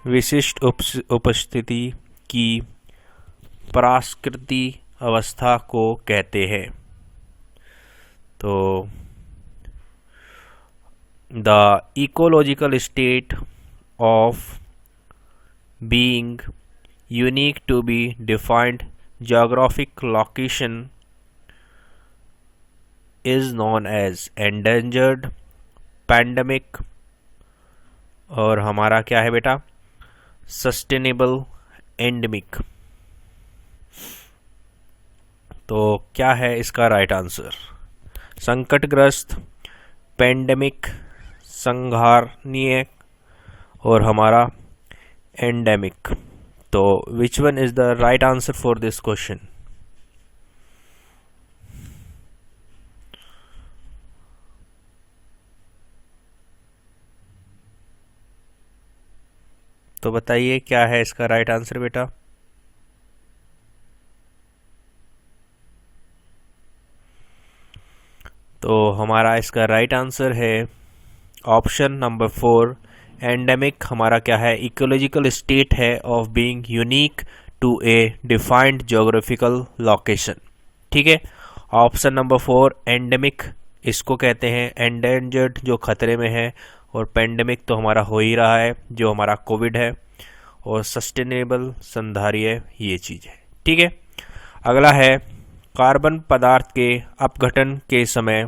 विशिष्ट उपस्थिति की प्राकृति अवस्था को कहते हैं। तो the ecological state of being unique to be defined geographic location is known as endangered, pandemic और हमारा क्या है बेटा, सस्टेनेबल, एंडेमिक। तो क्या है इसका राइट आंसर, संकटग्रस्त, पेंडेमिक, संहारनीय और हमारा एंडेमिक। तो which one is the right answer for this question. तो बताइए क्या है इसका राइट आंसर बेटा। तो हमारा इसका राइट आंसर है ऑप्शन नंबर 4, एंडेमिक। हमारा क्या है, इकोलॉजिकल स्टेट है of being unique to a defined geographical location. ठीक है, ऑप्शन नंबर 4 एंडेमिक इसको कहते हैं, एंडेंजर्ड जो खतरे में है, और पेंडेमिक तो हमारा हो ही रहा है जो हमारा कोविड है, और सस्टेनेबल संधार्य ये चीज़ है। ठीक है, अगला है कार्बन पदार्थ के अपघटन के समय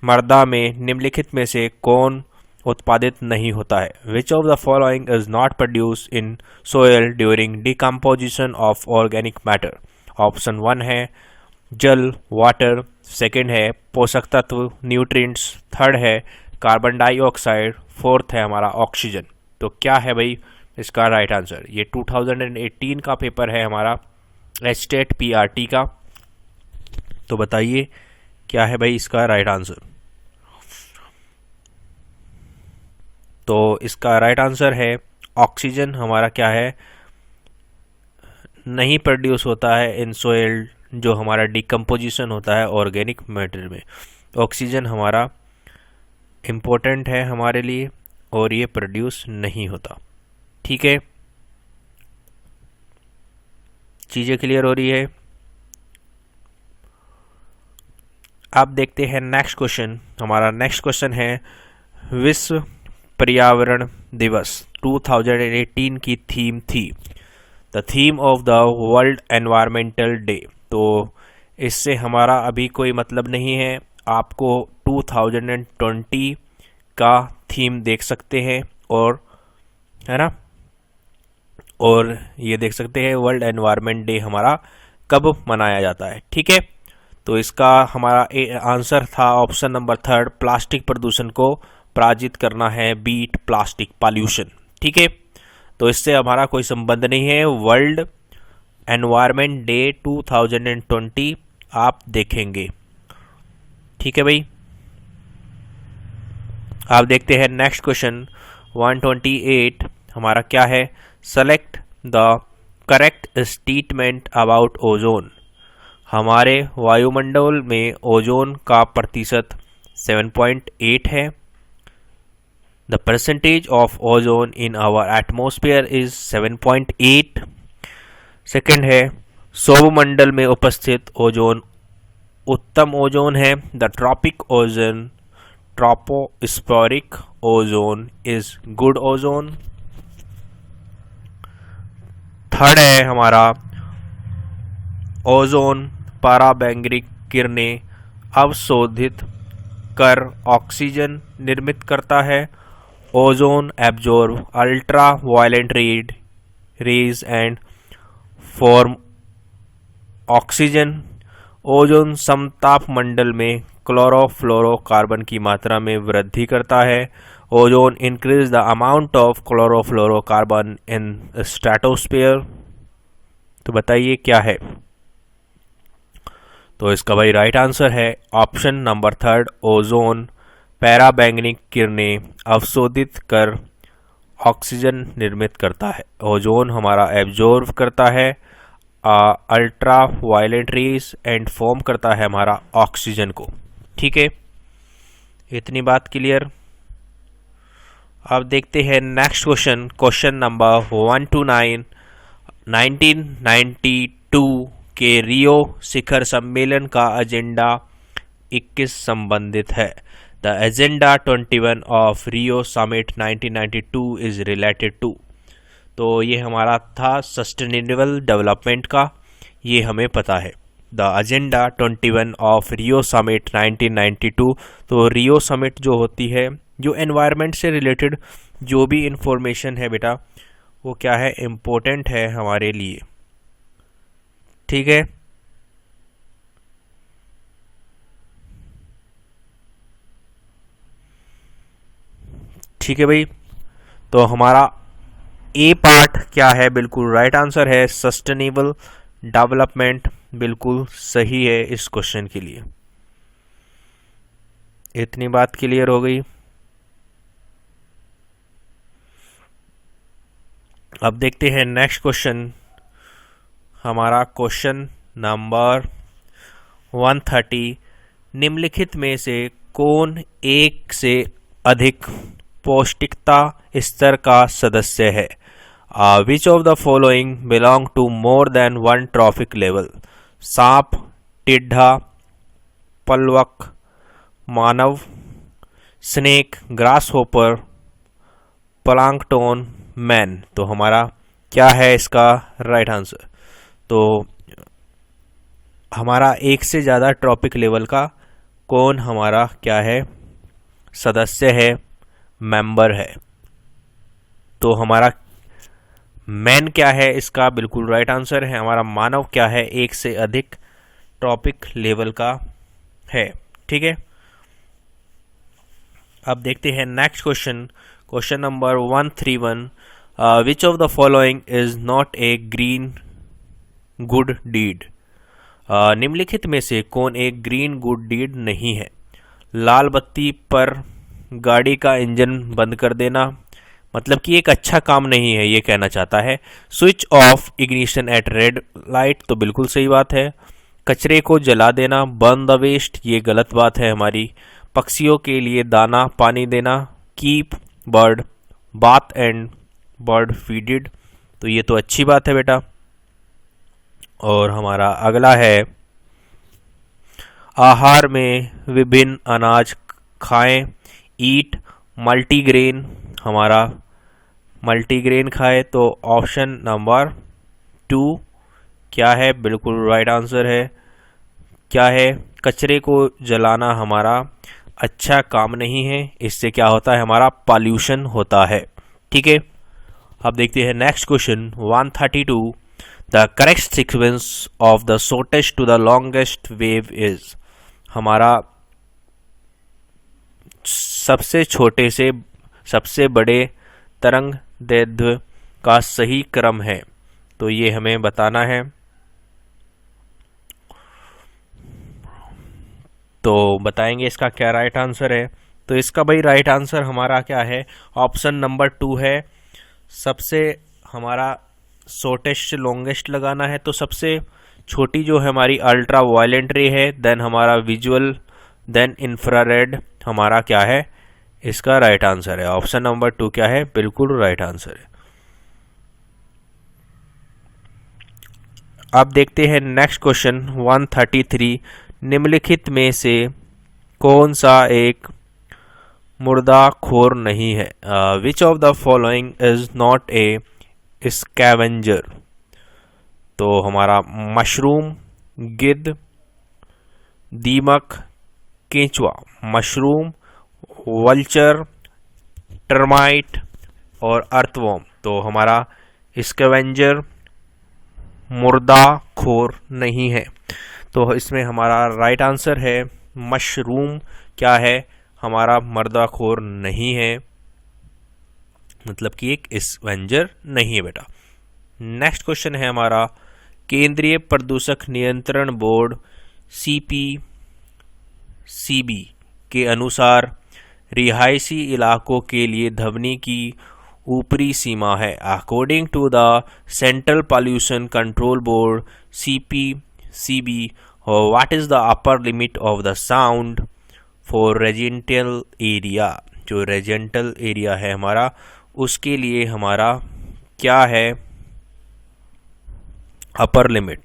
मृदा में निम्नलिखित में से कौन उत्पादित नहीं होता है। Which of the following is not produce in soil during decomposition of organic matter. Option 1 है जल, वाटर, सेकंड है पोषक तत्व, न्यूट्रिएंट्स, थर्ड है कार्बन डाइऑक्साइड, फोर्थ है हमारा ऑक्सीजन। तो क्या है भाई इसका राइट आंसर। ये 2018 का पेपर है हमारा एस्टेट पीआरटी का। तो बताइए क्या है भाई इसका राइट आंसर। तो इसका राइट आंसर है ऑक्सीजन हमारा क्या है, नहीं प्रोड्यूस होता है इन सोयल, जो हमारा डिकम्पोजिशन होता है ऑर्गेनिक मैटर में। ऑक्सीजन हमारा इम्पोर्टेंट है हमारे लिए और ये प्रोड्यूस नहीं होता। ठीक है, चीज़ें क्लियर हो रही है। अब देखते हैं नेक्स्ट क्वेश्चन। हमारा नेक्स्ट क्वेश्चन है विश्व पर्यावरण दिवस 2018 की थीम थी। The theme of the world environmental day. तो इससे हमारा अभी कोई मतलब नहीं है, आपको 2020 का थीम देख सकते हैं, और है ना, और ये देख सकते हैं वर्ल्ड एनवायरनमेंट डे हमारा कब मनाया जाता है। ठीक है, तो इसका हमारा आंसर था ऑप्शन नंबर 3, प्लास्टिक प्रदूषण को पराजित करना है, बीट प्लास्टिक पॉल्यूशन। ठीक है, तो इससे हमारा कोई संबंध नहीं है। वर्ल्ड एनवायरनमेंट डे 2020 आप देखेंगे। ठीक है भाई, आप देखते हैं नेक्स्ट क्वेश्चन 128 हमारा क्या है, select the correct statement about ozone. हमारे वायुमंडल में ओजोन का प्रतिशत 7.8 है। The percentage of ozone in our atmosphere is 7.8। Second है, सौरमंडल में उपस्थित ओजोन उत्तम ओजोन है। The tropic ozone tropospheric ozone is good ozone. Third है हमारा, ओजोन पराबैंगनी किरणें अवशोषित कर ऑक्सीजन निर्मित करता है। Ozone absorb ultra violet rays and form oxygen. Ozone समताप मंडल में क्लोरोफ्लोरोकार्बन की मात्रा में वृद्धि करता है। Ozone increase the amount of chlorofluorocarbon in stratosphere. तो बताइए क्या है? तो इसका भाई राइट आंसर है ऑप्शन नंबर 3, ओजोन पराबैंगनी किरणें अवशोषित कर ऑक्सीजन निर्मित करता है। ओजोन हमारा एब्जॉर्ब करता है ultra violet rays and form करता है हमारा ऑक्सीजन को। ठीक है, इतनी बात क्लियर। अब देखते हैं नेक्स्ट क्वेश्चन, क्वेश्चन नंबर 129। 1992 के रियो शिखर सम्मेलन का एजेंडा 21 संबंधित है। The agenda 21 of Rio summit 1992 is related to. तो ये हमारा था सस्टेनेबल डेवलपमेंट का, ये हमें पता है। The agenda 21 of Rio summit 1992। तो रियो समिट जो होती है, जो एनवायरनमेंट से रिलेटेड जो भी इंफॉर्मेशन है बेटा, वो क्या है, इम्पोर्टेंट है हमारे लिए। ठीक है, ठीक है भाई। तो हमारा ए पार्ट क्या है, बिल्कुल राइट आंसर है सस्टेनेबल डेवलपमेंट, बिल्कुल सही है इस क्वेश्चन के लिए। इतनी बात क्लियर हो गई। अब देखते हैं नेक्स्ट क्वेश्चन, हमारा क्वेश्चन नंबर 130। निम्नलिखित में से कौन एक से अधिक पौष्टिकता स्तर का सदस्य है? Which of the following belong to more than one trophic level? सांप, टिड्ढा, पलवक, मानव, snake, grasshopper, plankton, man. तो हमारा क्या है इसका राइट आंसर? तो हमारा एक से ज़्यादा ट्रॉपिक लेवल का कौन हमारा क्या है, सदस्य है, मेंबर है? तो हमारा मैन क्या है इसका बिल्कुल राइट आंसर है। हमारा मानव क्या है, एक से अधिक ट्रॉपिक लेवल का है। ठीक है, अब देखते हैं next question, question number 131। Which of the following is not a green good deed? निम्नलिखित में से कौन एक ग्रीन गुड डीड नहीं है? लाल बत्ती पर गाड़ी का इंजन बंद कर देना, मतलब कि एक अच्छा काम नहीं है, ये कहना चाहता है। Switch off ignition at red light, तो बिल्कुल सही बात है। कचरे को जला देना, बर्न द वेस्ट, ये गलत बात है हमारी। पक्षियों के लिए दाना पानी देना, keep bird bath and bird feeded, तो ये तो अच्छी बात है बेटा। और हमारा अगला है, आहार में विभिन्न अनाज खाएं, ईट मल्टीग्रेन, हमारा मल्टीग्रेन खाए। तो ऑप्शन नंबर 2 क्या है, बिल्कुल राइट आंसर है। क्या है, कचरे को जलाना हमारा अच्छा काम नहीं है, इससे क्या होता है, हमारा पॉल्यूशन होता है। ठीक है, अब देखते हैं next question 132। The correct sequence of the shortest to the longest wave is, हमारा सबसे छोटे से सबसे बड़े तरंग दैर्ध्य का सही क्रम है, तो ये हमें बताना है। तो बताएंगे इसका क्या राइट आंसर है। तो इसका भाई राइट आंसर हमारा क्या है, ऑप्शन नंबर 2 है। सबसे हमारा शॉर्टेस्ट लॉन्गेस्ट लगाना है, तो सबसे छोटी जो है हमारी अल्ट्रा वायलेंट रे है, देन हमारा विजुअल, देन इंफ्रारेड हमारा क्या है, इसका राइट आंसर है। ऑप्शन नंबर 2 क्या है, बिल्कुल राइट आंसर है। अब देखते हैं नेक्स्ट क्वेश्चन 133। निम्नलिखित में से कौन सा एक मुर्दाखोर नहीं है? Which of the following is not A scavenger? तो हमारा मशरूम, गिद्ध, दीमक, केंचुआ। मशरूम, वल्चर, टर्माइट और अर्थवॉर्म। तो हमारा स्कैवेंजर मुर्दाखोर नहीं है, तो इसमें हमारा राइट आंसर है मशरूम क्या है, हमारा मुर्दाखोर नहीं है, मतलब कि एक स्कैवेंजर नहीं है बेटा। नेक्स्ट क्वेश्चन है हमारा, केंद्रीय प्रदूषक नियंत्रण बोर्ड CPCB के अनुसार रिहायशी इलाकों के लिए ध्वनि की ऊपरी सीमा है। According to the central pollution control board CPCB, what is the upper limit of the sound for residential area? जो रेजिडेंशियल एरिया है हमारा, उसके लिए हमारा क्या है अपर लिमिट?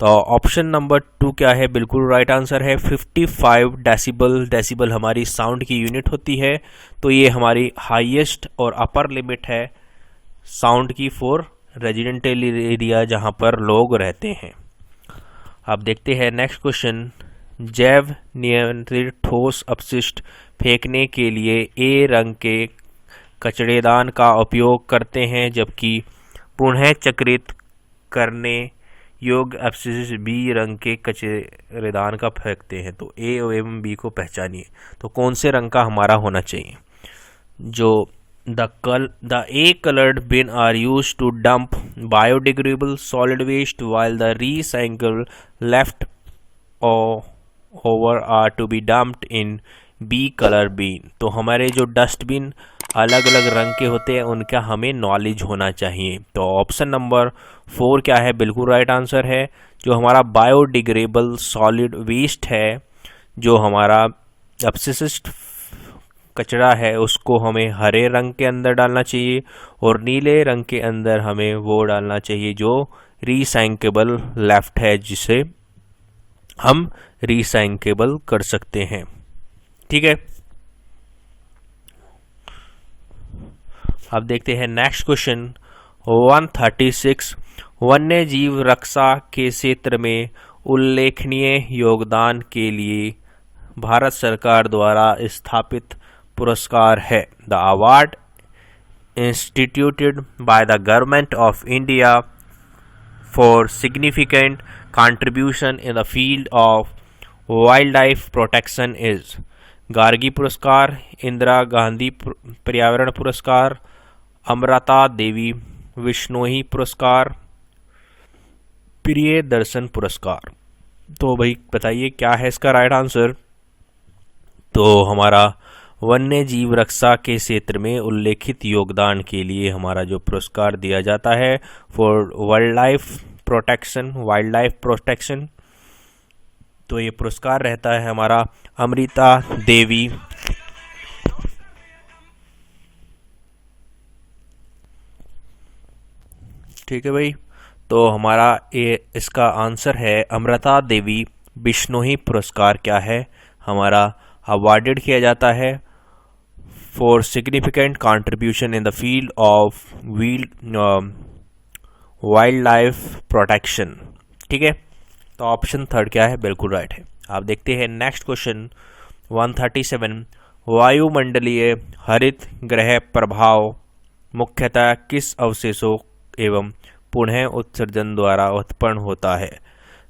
तो ऑप्शन नंबर 2 क्या है, बिल्कुल राइट आंसर है 55 डेसिबल। डेसिबल हमारी साउंड की यूनिट होती है, तो ये हमारी हाईएस्ट और अपर लिमिट है साउंड की फॉर रेजिडेंशियल एरिया जहां पर लोग रहते हैं। अब देखते हैं नेक्स्ट क्वेश्चन, जैव नियंत्रित ठोस अपशिष्ट फेंकने के लिए A रंग के कचड़ेदान का उपयोग करते हैं, जबकि पुनः चक्रित करने योग्य अपशिष्ट B रंग के कचरेदान का फेंकते हैं। तो A एवं B को पहचानिए, तो कौन से रंग का हमारा होना चाहिए? जो the A colored bin are used to dump biodegradable solid waste, while the recycled left over are to be dumped in B color bin। तो हमारे जो डस्टबिन अलग अलग रंग के होते हैं उनका हमें नॉलेज होना चाहिए। तो ऑप्शन नंबर 4 क्या है, बिल्कुल राइट आंसर है। जो हमारा बायोडिग्रेडेबल सॉलिड वेस्ट है, जो हमारा अपशिष्ट कचरा है, उसको हमें हरे रंग के अंदर डालना चाहिए और नीले रंग के अंदर हमें वो डालना चाहिए जो रिसाइक्लेबल लेफ्ट है, जिसे हम रिसाइक्लेबल कर सकते हैं। ठीक है, अब देखते हैं नेक्स्ट क्वेश्चन 136। वन्य जीव रक्षा के क्षेत्र में उल्लेखनीय योगदान के लिए भारत सरकार द्वारा स्थापित पुरस्कार है। The award instituted by the government of India for significant contribution in the field of wild life protection is Gargi पुरस्कार, इंदिरा गांधी पर्यावरण पुरस्कार, अमृता देवी बिश्नोई पुरस्कार, प्रिय दर्शन पुरस्कार। तो भाई बताइए क्या है इसका राइट आंसर? तो हमारा वन्य जीव रक्षा के क्षेत्र में उल्लेखित योगदान के लिए हमारा जो पुरस्कार दिया जाता है फॉर वाइल्ड लाइफ प्रोटेक्शन, तो ये पुरस्कार रहता है हमारा अमृता देवी। ठीक है भाई, तो हमारा ये इसका आंसर है अमृता देवी बिश्नोई पुरस्कार क्या है हमारा अवार्डेड किया जाता है for significant contribution in the field of wild life protection. ठीक है, तो ऑप्शन 3 क्या है, बिल्कुल राइट है। आप देखते हैं नेक्स्ट क्वेश्चन 137। वायुमंडलीय हरित ग्रह प्रभाव मुख्यतः किस अवशेषों एवं पुनः उत्सर्जन द्वारा उत्पन्न होता है।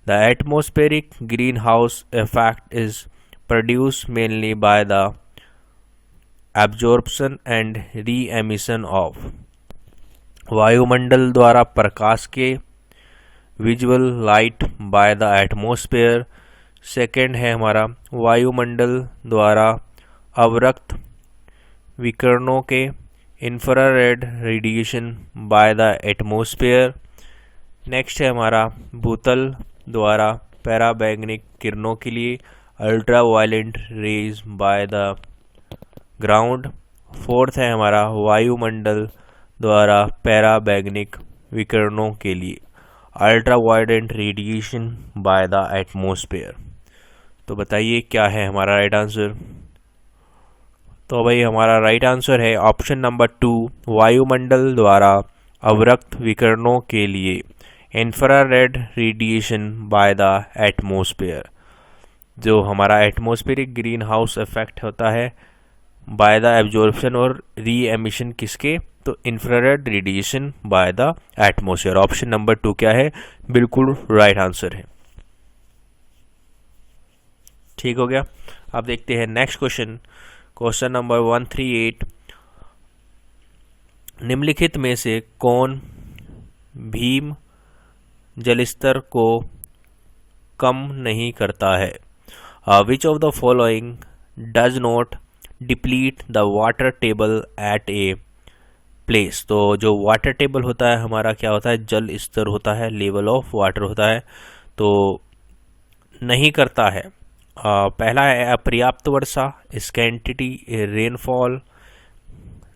The atmospheric green house effect is produce mainly by the absorption and re emission of. वायुमंडल द्वारा प्रकाश के visual light by the atmosphere. Second है हमारा वायुमंडल द्वारा अवरक्त विकिरणों के infrared radiation by the atmosphere. Next है हमारा भूतल द्वारा पैराबैंगनी किरणों के लिए ultra violent rays by the ground. Fourth है हमारा वायुमंडल द्वारा पैराबैंगनिक विकिरणों के लिए ultra violent radiation by the atmosphere. तो बताइए क्या है हमारा राइट आंसर। तो भाई हमारा राइट आंसर है ऑप्शन नंबर 2, वायुमंडल द्वारा अवरक्त विकिरणों के लिए infrared radiation by the atmosphere. जो हमारा एटमॉस्फेरिक ग्रीन हाउस इफेक्ट होता है बाय द एब्जॉर्प्शन और री एमिशन किसके, तो infrared radiation by the atmosphere. Option number 2 क्या है, बिल्कुल राइट आंसर है। ठीक हो गया। अब देखते हैं नेक्स्ट क्वेश्चन, क्वेश्चन नंबर 138। निम्नलिखित में से कौन भीम जलस्तर को कम नहीं करता है। Which of the following does not deplete the water table at a place. तो जो वाटर टेबल होता है हमारा क्या होता है, जल स्तर होता है, लेवल ऑफ वाटर होता है, तो नहीं करता है। पहला है अपर्याप्त वर्षा, स्कैंटिटी रेनफॉल।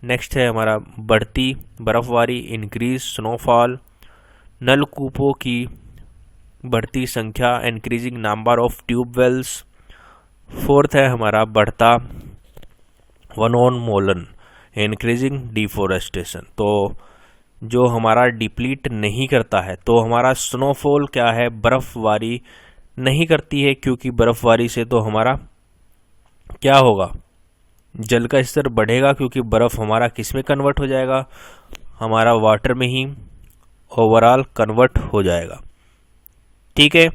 नेक्स्ट है हमारा बढ़ती बर्फबारी, इंक्रीज स्नोफॉल। नलकूपों की बढ़ती संख्या, increasing number of tube wells. Fourth है हमारा बढ़ता वनोन्मूलन, इंक्रीजिंग डिफोरेस्टेशन। तो जो हमारा डिप्लीट नहीं करता है, तो हमारा स्नोफॉल क्या है, बर्फबारी नहीं करती है, क्योंकि बर्फबारी से तो हमारा क्या होगा, जल का स्तर बढ़ेगा, क्योंकि बर्फ हमारा किस में कन्वर्ट हो जाएगा, हमारा वाटर में ही ओवरऑल कन्वर्ट हो जाएगा। ठीक है,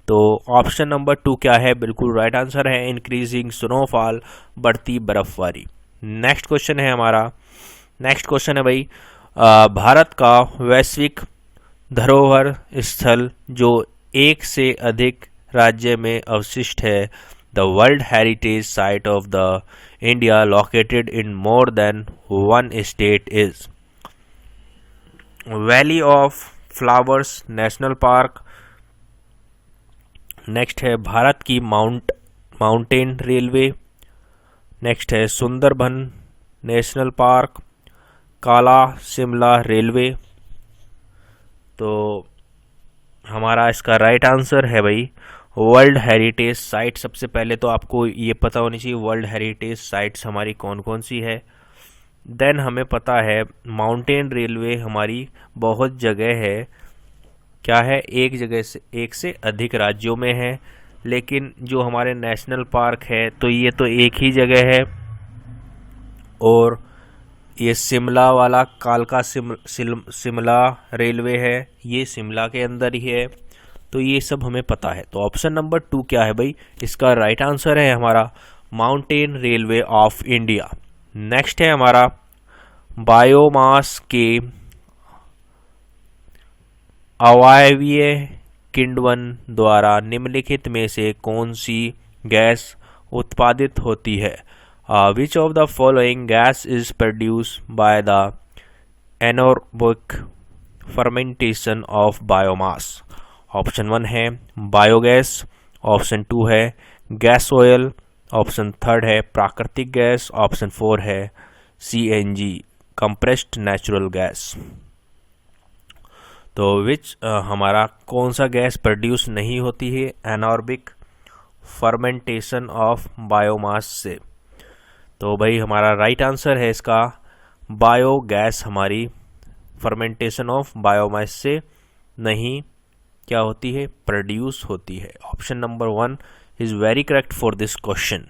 तो ऑप्शन नंबर 2 क्या है, बिल्कुल राइट आंसर है, इंक्रीजिंग स्नोफॉल, बढ़ती बर्फबारी। नेक्स्ट क्वेश्चन है हमारा, नेक्स्ट क्वेश्चन है भाई, भारत का वैश्विक धरोहर स्थल जो एक से अधिक राज्य में अवशिष्ट है, the world heritage site of the India located in more than one state is. Valley of flowers national park. Next है भारत की माउंटेन रेलवे। नेक्स्ट है सुंदरबन नेशनल पार्क, काला शिमला रेलवे। तो हमारा इसका राइट आंसर है भाई वर्ल्ड हेरिटेज साइट। सबसे पहले तो आपको ये पता होनी चाहिए वर्ल्ड हेरिटेज साइट्स हमारी कौन कौन सी है। देन हमें पता है माउंटेन रेलवे हमारी बहुत जगह है, क्या है, एक जगह से एक से अधिक राज्यों में है। लेकिन जो हमारे नेशनल पार्क है तो ये तो एक ही जगह है, और ये शिमला वाला कालका शिमला रेलवे है, ये शिमला के अंदर ही है। तो ये सब हमें पता है। तो ऑप्शन नंबर 2 क्या है भाई, इसका राइट आंसर है हमारा mountain railway of India. Next है हमारा बायोमास के अवायवीय किण्वन द्वारा निम्नलिखित में से कौन सी गैस उत्पादित होती है। Which of the following gas is produce by the anaerobic fermentation of biomass. Option 1 है बायोगैस, ऑप्शन 2 है गैस ऑयल, ऑप्शन 3 है प्राकृतिक गैस, ऑप्शन 4 है CNG कंप्रेस्ड नेचुरल गैस। तो विच हमारा कौन सा गैस प्रोड्यूस नहीं होती है एनारोबिक फर्मेंटेशन ऑफ बायोमास से। तो भाई हमारा राइट आंसर है इसका बायोगैस हमारी फर्मेंटेशन ऑफ बायोमास से नहीं क्या होती है, प्रोड्यूस होती है। Option number 1 is very correct for this question.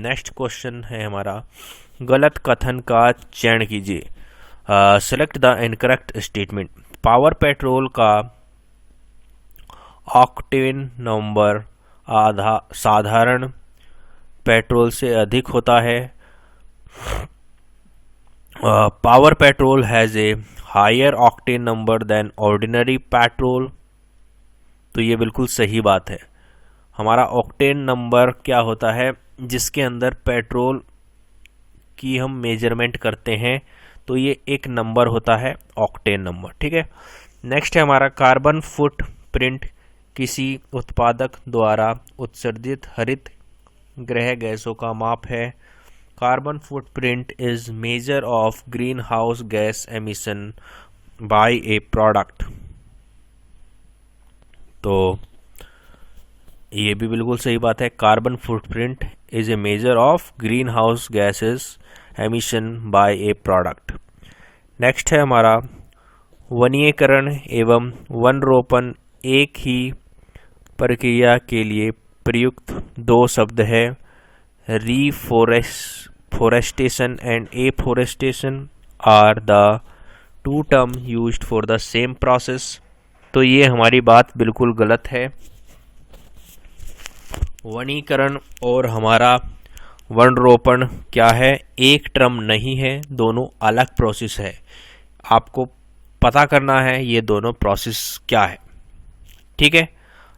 Next question है हमारा गलत कथन का चयन कीजिए, select the incorrect statement. Power petrol का ऑक्टेन नंबर साधारण पेट्रोल से अधिक होता है। Power petrol has a higher octane number than ordinary petrol. तो ये बिल्कुल सही बात है। हमारा ऑक्टेन नंबर क्या होता है, जिसके अंदर पेट्रोल की हम मेजरमेंट करते हैं, तो ये एक नंबर होता है ऑक्टेन नंबर। ठीक है, नेक्स्ट है हमारा कार्बन फुटप्रिंट किसी उत्पादक द्वारा उत्सर्जित हरित गृह गैसों का माप है। Carbon footprint is measure of green house gas emission by A product. तो ये भी बिल्कुल सही बात है। Carbon footprint is a measure of green house gases emission by A product. Next है हमारा वनीकरण एवं वन रोपण एक ही प्रक्रिया के लिए प्रयुक्त दो शब्द है। Reforestation and afforestation are the two terms used for the same process। तो ये हमारी बात बिल्कुल गलत है। वनीकरण और हमारा वन रोपण क्या है, एक टर्म नहीं है, दोनों अलग प्रोसेस है। आपको पता करना है ये दोनों प्रोसेस क्या है। ठीक है,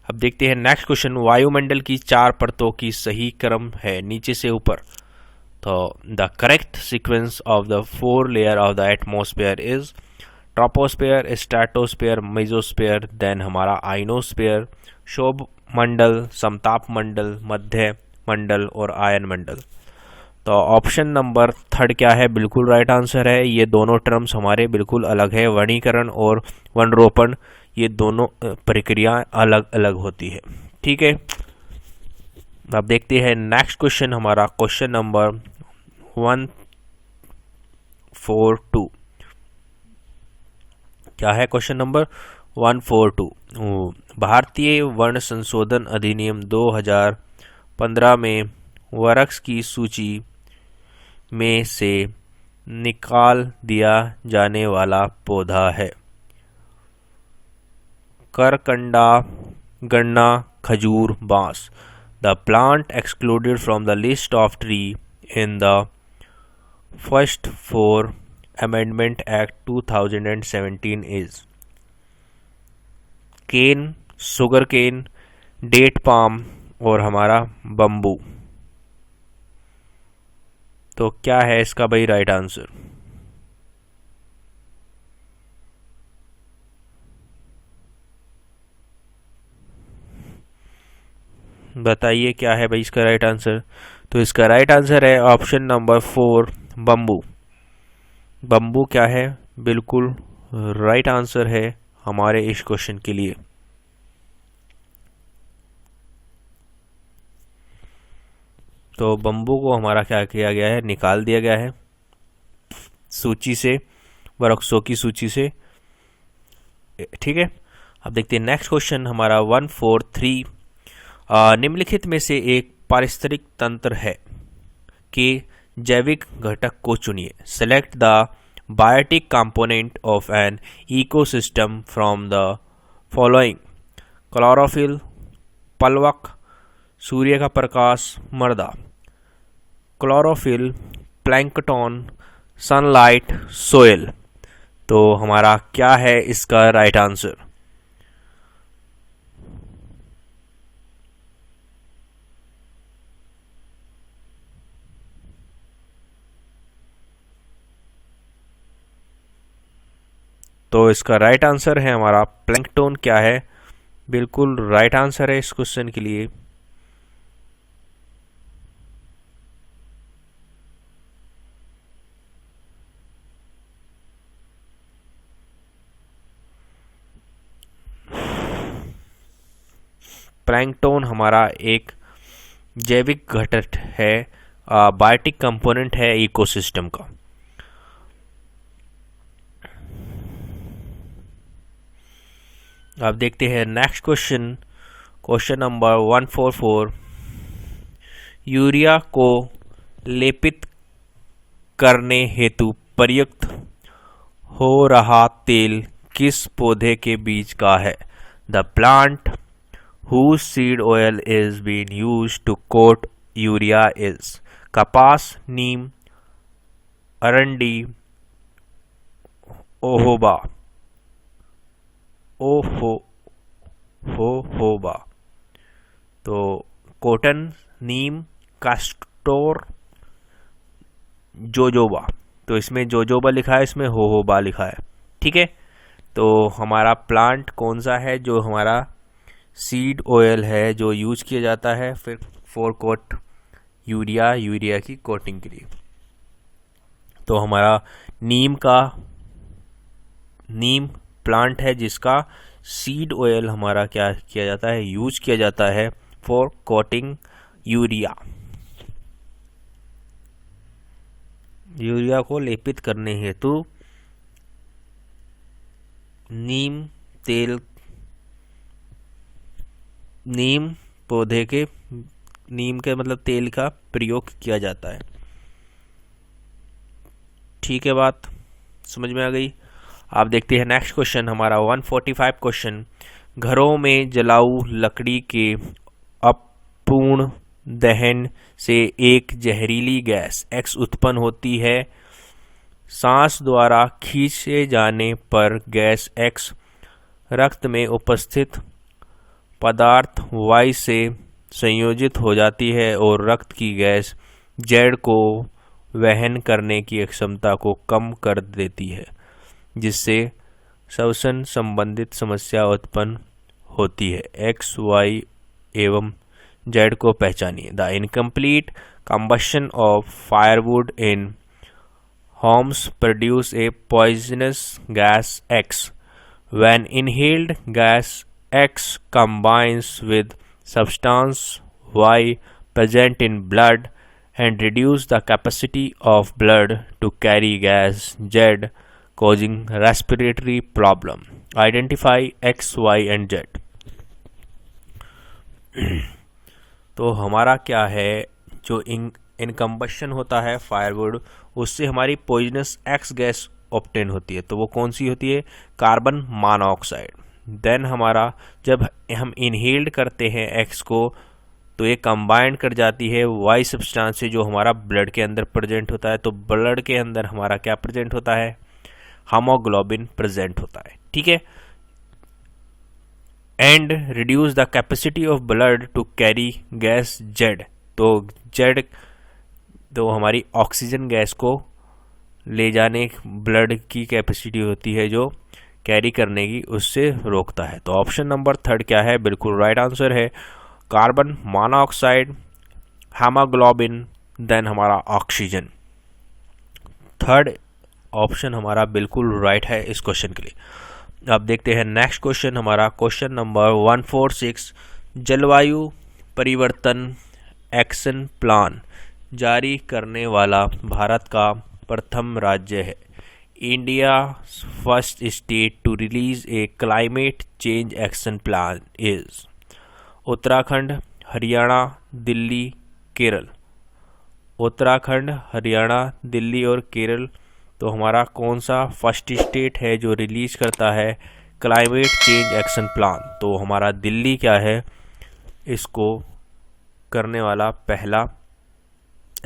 अब देखते हैं नेक्स्ट क्वेश्चन। वायुमंडल की चार परतों की सही क्रम है नीचे से ऊपर। तो the correct sequence of the 4 layer of the atmosphere is troposphere, stratosphere, mesosphere, then हमारा आइनोस्फेयर, शोभ मंडल, समताप मंडल, मध्य मंडल और आयन मंडल। तो ऑप्शन नंबर 3 क्या है, बिल्कुल राइट आंसर है। ये दोनों टर्म्स हमारे बिल्कुल अलग है। वनीकरण और वन रोपण ये दोनों प्रक्रियाएं अलग अलग होती है। ठीक है, अब देखते हैं नेक्स्ट क्वेश्चन हमारा क्वेश्चन नंबर 142। क्या है क्वेश्चन नंबर 142? भारतीय वर्ण संशोधन अधिनियम 2015 में वृक्ष की सूची में से निकाल दिया जाने वाला पौधा है। करकंडा, गन्ना, खजूर, बांस। The plant excluded from the list of tree in the first 4 amendment act 2017 is cane, sugar cane, date palm और हमारा बम्बू। तो क्या है इसका भाई राइट आंसर? बताइए क्या है भाई इसका राइट आंसर। तो इसका राइट आंसर है ऑप्शन नंबर 4 बम्बू। बम्बू क्या है, बिल्कुल राइट आंसर है हमारे इस क्वेश्चन के लिए। तो बम्बू को हमारा क्या किया गया है, निकाल दिया गया है सूची से, वृक्षों की सूची से। ठीक है, अब देखते हैं नेक्स्ट क्वेश्चन हमारा 143। निम्नलिखित में से एक पारिस्थितिक तंत्र है के जैविक घटक को चुनिए। Select the biotic component of an ecosystem from the following: chlorophyll, पलवक, सूर्य का प्रकाश, मृदा। Chlorophyll, plankton, sunlight, soil. तो हमारा क्या है इसका राइट आंसर? तो इसका राइट आंसर है हमारा प्लैंकटन। क्या है, बिल्कुल राइट आंसर है इस क्वेश्चन के लिए। प्लैंकटन हमारा एक जैविक घटक है, बायोटिक कंपोनेंट है इकोसिस्टम का। अब देखते हैं next question, question number 144। Urea को लेपित करने हेतु प्रयुक्त हो रहा तेल किस पौधे के बीज का है? The plant whose seed oil is being used to coat urea is कपास, नीम, अरंडी, ओहोबा, होबा। तो कॉटन, नीम, कास्टोर, जोजोबा। तो इसमें जोजोबा लिखा है, इसमें होबा लिखा है। ठीक है, तो हमारा प्लांट कौन सा है जो हमारा सीड ऑयल है जो यूज किया जाता है फिर फॉर कोट यूरिया की कोटिंग के लिए? तो हमारा नीम प्लांट है जिसका सीड ऑयल हमारा क्या किया जाता है, यूज किया जाता है फॉर कोटिंग यूरिया को लेपित करने हेतु नीम के मतलब तेल का प्रयोग किया जाता है। ठीक है, बात समझ में आ गई। आप देखते हैं नेक्स्ट क्वेश्चन हमारा 145 क्वेश्चन। घरों में जलाऊ लकड़ी के अपूर्ण दहन से एक जहरीली गैस X उत्पन्न होती है। सांस द्वारा खींचे जाने पर गैस X रक्त में उपस्थित पदार्थ Y से संयोजित हो जाती है और रक्त की गैस Z को वहन करने की क्षमता को कम कर देती है, जिससे श्वसन संबंधित समस्या उत्पन्न होती है। X, Y एवं Z को पहचानिए। The incomplete combustion of firewood in homes produce a poisonous gas X. When inhaled, gas X combines with substance Y present in blood and reduce the capacity of blood to carry gas Z, causing respiratory problem. Identify X, Y and Z. तो हमारा क्या है, जो इनकम्बशन होता है firewood, उससे हमारी poisonous x gas obtain होती है। तो वो कौन सी होती है? Carbon monoxide. देन हमारा जब हम इनहेल्ड करते हैं एक्स को तो ये कंबाइंड कर जाती है वाई सब्सटेंस से जो हमारा ब्लड के अंदर प्रेजेंट होता है। तो ब्लड के अंदर हमारा क्या प्रेजेंट होता है? हीमोग्लोबिन प्रेजेंट होता है। ठीक है, and reduce the capacity of blood to carry gases. तो जेड तो हमारी ऑक्सीजन गैस को ले जाने ब्लड की कैपेसिटी होती है जो कैरी करने की, उससे रोकता है। तो ऑप्शन नंबर 3 क्या है? बिल्कुल राइट आंसर है कार्बन मोनोऑक्साइड, हीमोग्लोबिन, देन हमारा ऑक्सीजन। 3rd ऑप्शन हमारा बिल्कुल राइट है इस क्वेश्चन के लिए। अब देखते हैं नेक्स्ट क्वेश्चन हमारा, क्वेश्चन नंबर 146। जलवायु परिवर्तन एक्शन प्लान जारी करने वाला भारत का प्रथम राज्य है। India first state to release a climate change action plan is Uttarakhand, Haryana, Delhi, Kerala. Uttarakhand, Haryana, Delhi और केरल। तो हमारा कौन सा फर्स्ट स्टेट है जो रिलीज करता है क्लाइमेट चेंज एक्शन प्लान? तो हमारा दिल्ली क्या है, इसको करने वाला पहला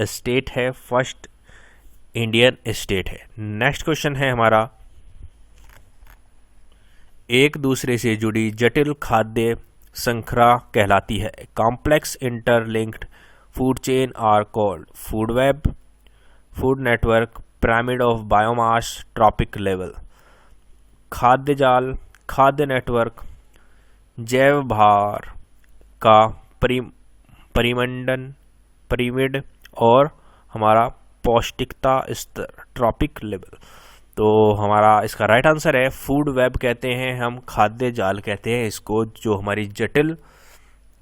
स्टेट है, फर्स्ट इंडियन स्टेट है। नेक्स्ट क्वेश्चन है हमारा, एक दूसरे से जुड़ी जटिल खाद्य श्रृंखला कहलाती है। Complex interlinked food chain are called food web, food network, pyramid of biomass, tropic level. खाद्य जाल, खाद्य नेटवर्क, जैव भार का पिरामिड और हमारा पौष्टिकता स्तर, ट्रॉपिक लेवल। तो हमारा इसका राइट आंसर है फूड वेब कहते हैं हम, खाद्य जाल कहते हैं इसको, जो हमारी जटिल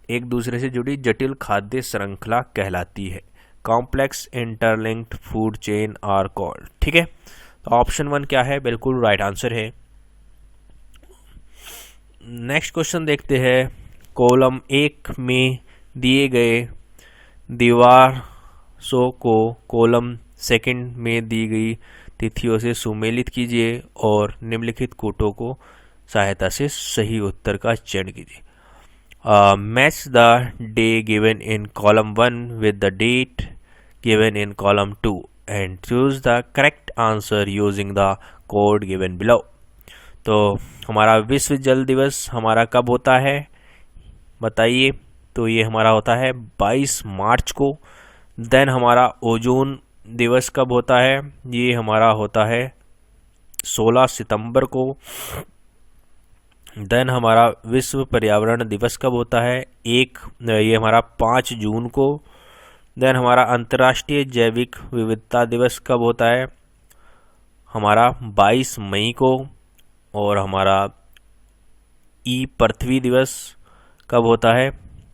एक दूसरे से जुड़ी जटिल खाद्य श्रृंखला कहलाती है। Complex interlinked food chain are called. ठीक है, तो ऑप्शन 1 क्या है? बिल्कुल राइट आंसर है। नेक्स्ट क्वेश्चन देखते हैं, कॉलम 1 में दिए गए दीवारों को कॉलम 2 में दी गई तिथियों से सुमेलित कीजिए और निम्नलिखित कोटों को सहायता से सही उत्तर का चयन कीजिए। Match the day given in column 1 with the date given in column 2 and choose the correct answer using the code given below। तो हमारा विश्व जल दिवस हमारा कब होता है बताइए। तो ये हमारा होता है 22 मार्च को। देन हमारा ओजोन दिवस कब होता है, ये हमारा होता है 16 सितंबर को। देन हमारा विश्व पर्यावरण दिवस कब होता है, ये हमारा 5 जून को। देन हमारा अंतर्राष्ट्रीय जैविक विविधता दिवस कब होता है, हमारा 22 मई को। और हमारा ई पृथ्वी दिवस कब होता है,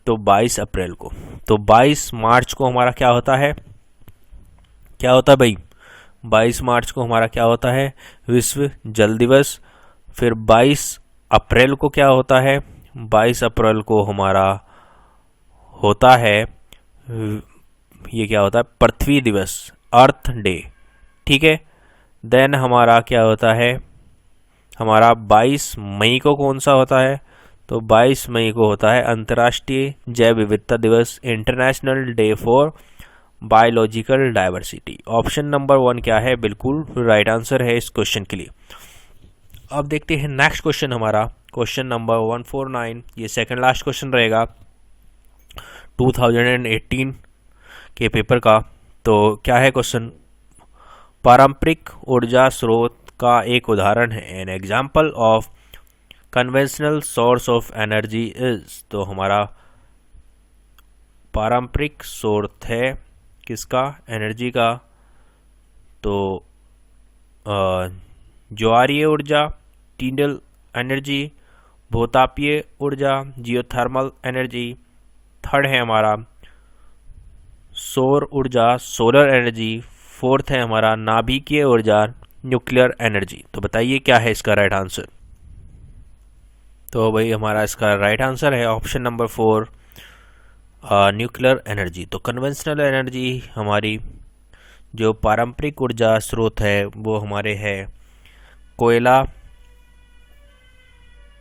तो 22 अप्रैल को। तो 22 मार्च को हमारा क्या होता है, क्या होता है भाई, 22 मार्च को हमारा क्या होता है, विश्व जल दिवस। फिर 22 अप्रैल को क्या होता है, 22 अप्रैल को हमारा होता है, ये क्या होता है, पृथ्वी दिवस, अर्थ डे। ठीक है। देन हमारा क्या होता है, हमारा 22 मई को कौन सा होता है, तो 22 मई को होता है अंतर्राष्ट्रीय जैव विविधता दिवस, international day for biological diversity. Option number 1 क्या है, बिल्कुल राइट आंसर है इस क्वेश्चन के लिए। अब देखते हैं नेक्स्ट क्वेश्चन हमारा, क्वेश्चन नंबर 149। ये सेकंड लास्ट क्वेश्चन रहेगा 2018 के पेपर का। तो क्या है क्वेश्चन, पारंपरिक ऊर्जा स्रोत का एक उदाहरण है, N example of conventional source of energy is. तो हमारा पारंपरिक स्रोत है किसका, एनर्जी का, तो ज्वारीय ऊर्जा, टीडल एनर्जी, भूतापीय ऊर्जा, जियोथर्मल एनर्जी। थर्ड है हमारा सौर ऊर्जा, सोलर एनर्जी। फोर्थ है हमारा नाभिकीय ऊर्जा, न्यूक्लियर एनर्जी। तो बताइए क्या है इसका राइट आंसर। तो भाई हमारा इसका राइट आंसर है ऑप्शन नंबर 4, न्यूक्लियर एनर्जी। तो कन्वेंशनल एनर्जी हमारी जो पारंपरिक ऊर्जा स्रोत है वो हमारे है कोयला,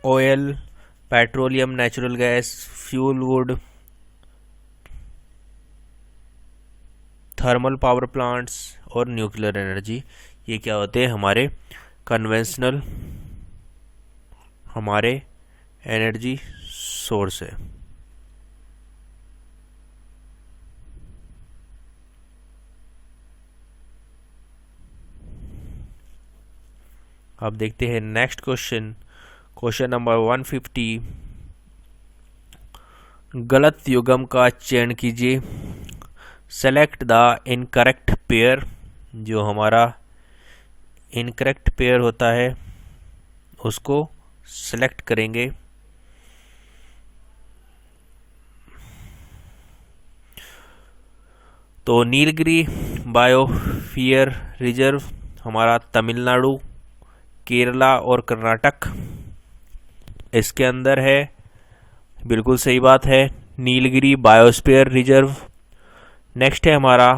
oil, petroleum, natural gas, fuel wood, thermal power plants और न्यूक्लियर एनर्जी। ये क्या होते हैं, हमारे कन्वेंशनल हमारे एनर्जी सोर्स है। अब देखते हैं नेक्स्ट क्वेश्चन, क्वेश्चन नंबर 150। गलत युग्म का चयन कीजिए, सेलेक्ट द इनकरेक्ट पेयर। जो हमारा इनकरेक्ट पेयर होता है उसको सेलेक्ट करेंगे। तो नीलगिरी बायोस्फीयर रिजर्व हमारा तमिलनाडु, केरला और कर्नाटक इसके अंदर है, बिल्कुल सही बात है, नीलगिरी बायोस्फीयर रिजर्व। नेक्स्ट है हमारा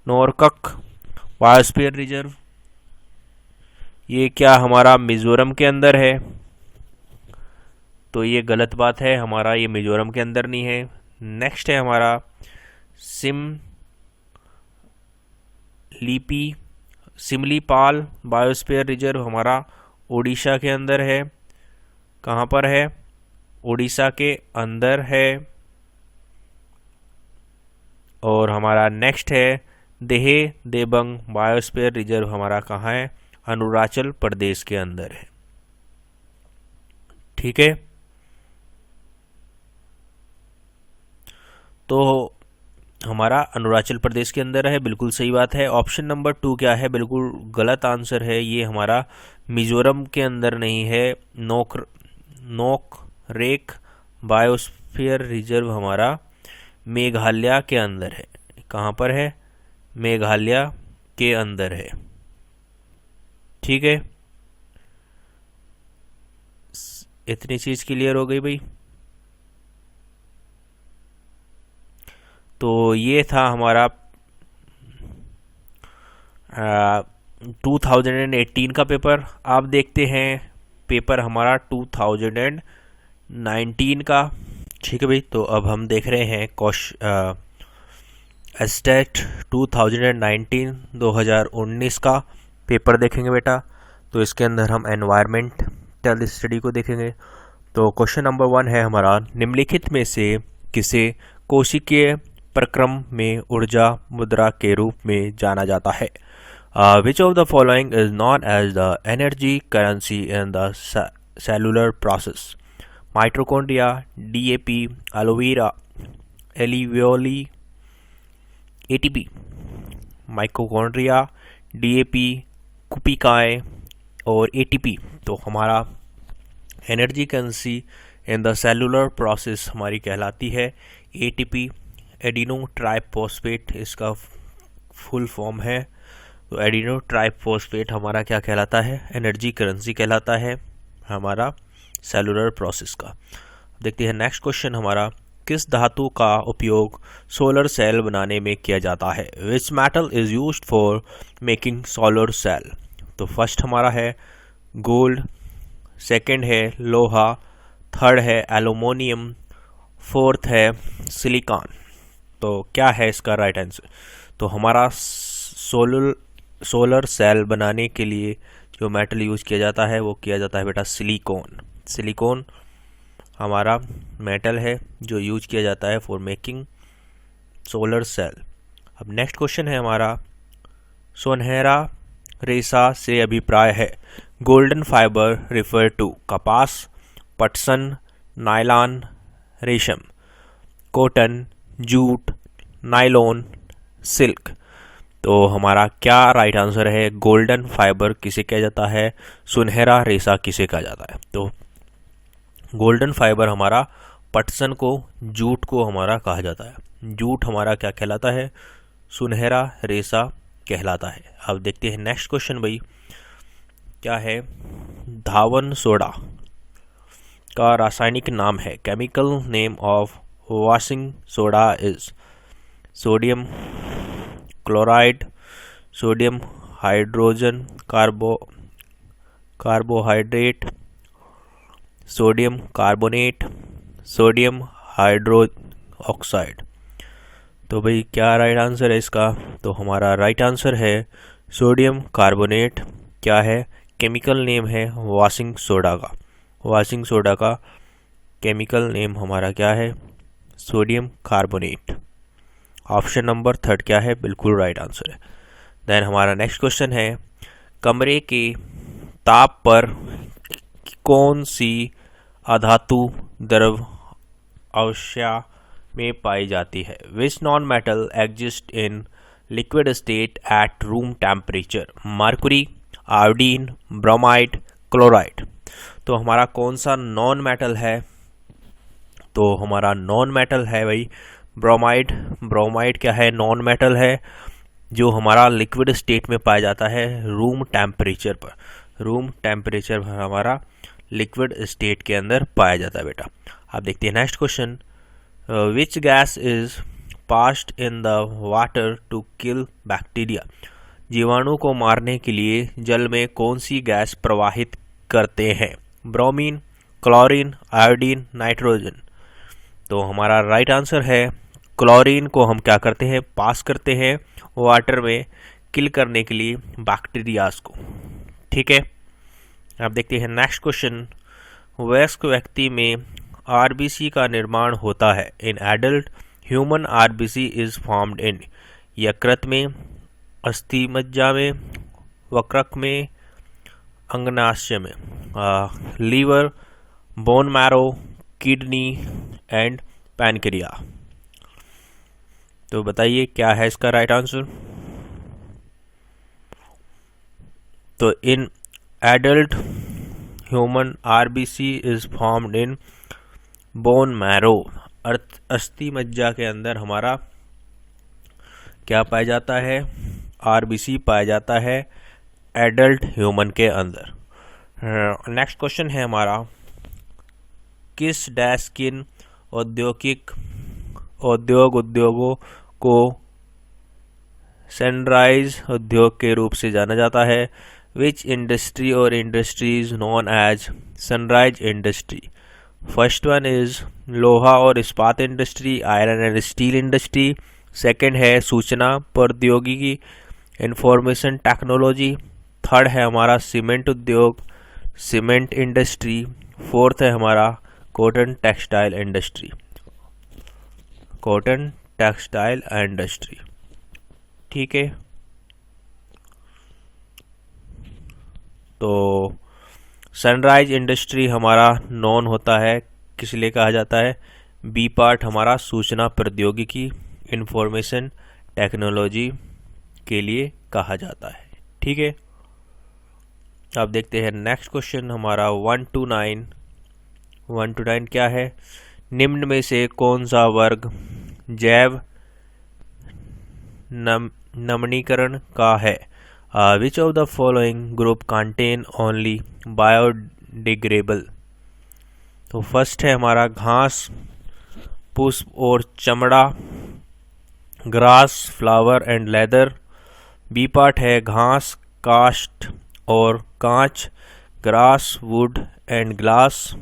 नोरकक बायोस्फीयर रिजर्व, ये क्या हमारा मिजोरम के अंदर है, तो ये गलत बात है, हमारा ये मिजोरम के अंदर नहीं है। नेक्स्ट है हमारा सिमलीपाल बायोस्फीयर रिजर्व, हमारा उड़ीसा के अंदर है। कहाँ पर है, उड़ीसा के अंदर है। और हमारा नेक्स्ट है देहे देबंग बायोस्फीयर रिजर्व, हमारा कहाँ है, अरुणाचल प्रदेश के अंदर है। ठीक है। तो हमारा अरुणाचल प्रदेश के अंदर है, बिल्कुल सही बात है। ऑप्शन नंबर 2 क्या है, बिल्कुल गलत आंसर है, ये हमारा मिजोरम के अंदर नहीं है। नोकरेक बायोस्फीयर रिजर्व हमारा मेघालय के अंदर है। कहाँ पर है, मेघालय के अंदर है। ठीक है, इतनी चीज क्लियर हो गई भाई। तो ये था हमारा 2018 का पेपर आप देखते हैं, पेपर हमारा 2019 का। ठीक है भाई, तो अब हम देख रहे हैं एस्टेट 2019 का पेपर देखेंगे बेटा। तो इसके अंदर हम एनवायरमेंटल स्टडी को देखेंगे। तो क्वेश्चन नंबर 1 है हमारा, निम्नलिखित में से किसे कोशिकीय प्रक्रम में ऊर्जा मुद्रा के रूप में जाना जाता है? Which of the following is known as the energy currency in the cellular process? Mitochondria, DAP, alveoli, ATP, mitochondria, DAP, कुपिकाए और ATP। तो हमारा energy currency in the cellular process हमारी कहलाती है ATP, एडिनो ट्राइफॉस्फेट इसका फुल फॉर्म है। तो adeno triphosphate हमारा क्या कहलाता है? एनर्जी करेंसी कहलाता है हमारा सेलुलर प्रोसेस का। देखते हैं नेक्स्ट क्वेश्चन हमारा, किस धातु का उपयोग सोलर सेल बनाने में किया जाता है? Which metal is used for making solar cell? तो फर्स्ट हमारा है गोल्ड, सेकंड है लोहा, थर्ड है एल्युमिनियम, फोर्थ है सिलिकॉन। तो क्या है इसका राइट आंसर? तो हमारा सोलर सेल बनाने के लिए जो मेटल यूज किया जाता है वो किया जाता है बेटा सिलिकॉन। सिलिकॉन हमारा मेटल है जो यूज किया जाता है फॉर मेकिंग सोलर सेल। अब नेक्स्ट क्वेश्चन है हमारा, सुनहरा रेशा से अभिप्राय है? गोल्डन फाइबर रिफर टू कपास, पटसन, नायलॉन, रेशम, कॉटन, जूट, नायलॉन, सिल्क। तो हमारा क्या राइट आंसर है? गोल्डन फाइबर किसे कहा जाता है? सुनहरा रेशा किसे कहा जाता है? तो गोल्डन फाइबर हमारा पटसन को, जूट को हमारा कहा जाता है। जूट हमारा क्या कहलाता है? सुनहरा रेशा कहलाता है। अब देखते हैं नेक्स्ट क्वेश्चन भाई, क्या है? धावन सोडा का रासायनिक नाम है? Chemical name of washing soda is sodium chloride, sodium hydrogen carbohydrate, sodium carbonate, sodium hydro oxide. तो भाई क्या राइट आंसर है इसका? तो हमारा राइट आंसर है सोडियम कार्बोनेट। क्या है? केमिकल नेम है वॉशिंग सोडा का। वॉशिंग सोडा का केमिकल नेम हमारा क्या है? Sodium carbonate. ऑप्शन नंबर 3 क्या है? बिल्कुल राइट आंसर है। देन हमारा नेक्स्ट क्वेश्चन है, कमरे के ताप पर कौन सी अधातु द्रव अवश्य में पाई जाती है? Which non metal exist in liquid state at room temperature? Mercury, iodine, bromide, chloride. तो हमारा कौन सा नॉन मेटल है? तो हमारा नॉन मेटल है भाई ब्रोमाइड। ब्रोमाइड क्या है? नॉन मेटल है जो हमारा लिक्विड स्टेट में पाया जाता है रूम टेम्परेचर पर। रूम टेम्परेचर पर हमारा लिक्विड स्टेट के अंदर पाया जाता है बेटा। अब देखते हैं next question, which gas is passed in the water to kill bacteria? जीवाणु को मारने के लिए जल में कौन सी गैस प्रवाहित करते हैं? Bromine, chlorine, iodine, nitrogen. तो हमारा राइट आंसर है क्लोरीन को हम क्या करते हैं? पास करते हैं वाटर में किल करने के लिए बैक्टीरियाज को। ठीक है, अब देखते हैं नेक्स्ट क्वेश्चन, वयस्क व्यक्ति में आरबीसी का निर्माण होता है। In adult human RBC is formed in यकृत में, अस्थिमज्जा में, वक्रक में, अंगनाशय में, liver, bone marrow, kidney and pancreas. तो बताइए क्या है इसका राइट आंसर? तो in adult human RBC is formed in bone marrow, अस्थि मज्जा के अंदर हमारा क्या पाया जाता है? आरबीसी पाया जाता है एडल्ट ह्यूमन के अंदर। नेक्स्ट क्वेश्चन है हमारा, किस डैश किन उद्योगों को सनराइज उद्योग के रूप से जाना जाता है? विच इंडस्ट्री और industry is known as sunrise industry? First one is लोहा और इस्पात industry, iron and steel industry. Second है सूचना प्रौद्योगिकी, इंफॉर्मेशन टेक्नोलॉजी। थर्ड है हमारा सीमेंट उद्योग, सीमेंट इंडस्ट्री। फोर्थ है हमारा cotton textile industry, cotton textile industry. ठीक है, तो सनराइज इंडस्ट्री हमारा नॉन होता है, किस लिए कहा जाता है? बी पार्ट हमारा सूचना प्रौद्योगिकी, इंफॉर्मेशन टेक्नोलॉजी के लिए कहा जाता है। ठीक है, अब देखते हैं नेक्स्ट क्वेश्चन हमारा 1 to 9। 1 to 9 क्या है? निम्न में से कौन सा वर्ग जैव नमनीकरण का है? Which of the following group contain only biodegradable? तो फर्स्ट है हमारा घास, पुष्प और चमड़ा, grass, flower and leather. B part है घास, काष्ठ और कांच, grass, wood and glass.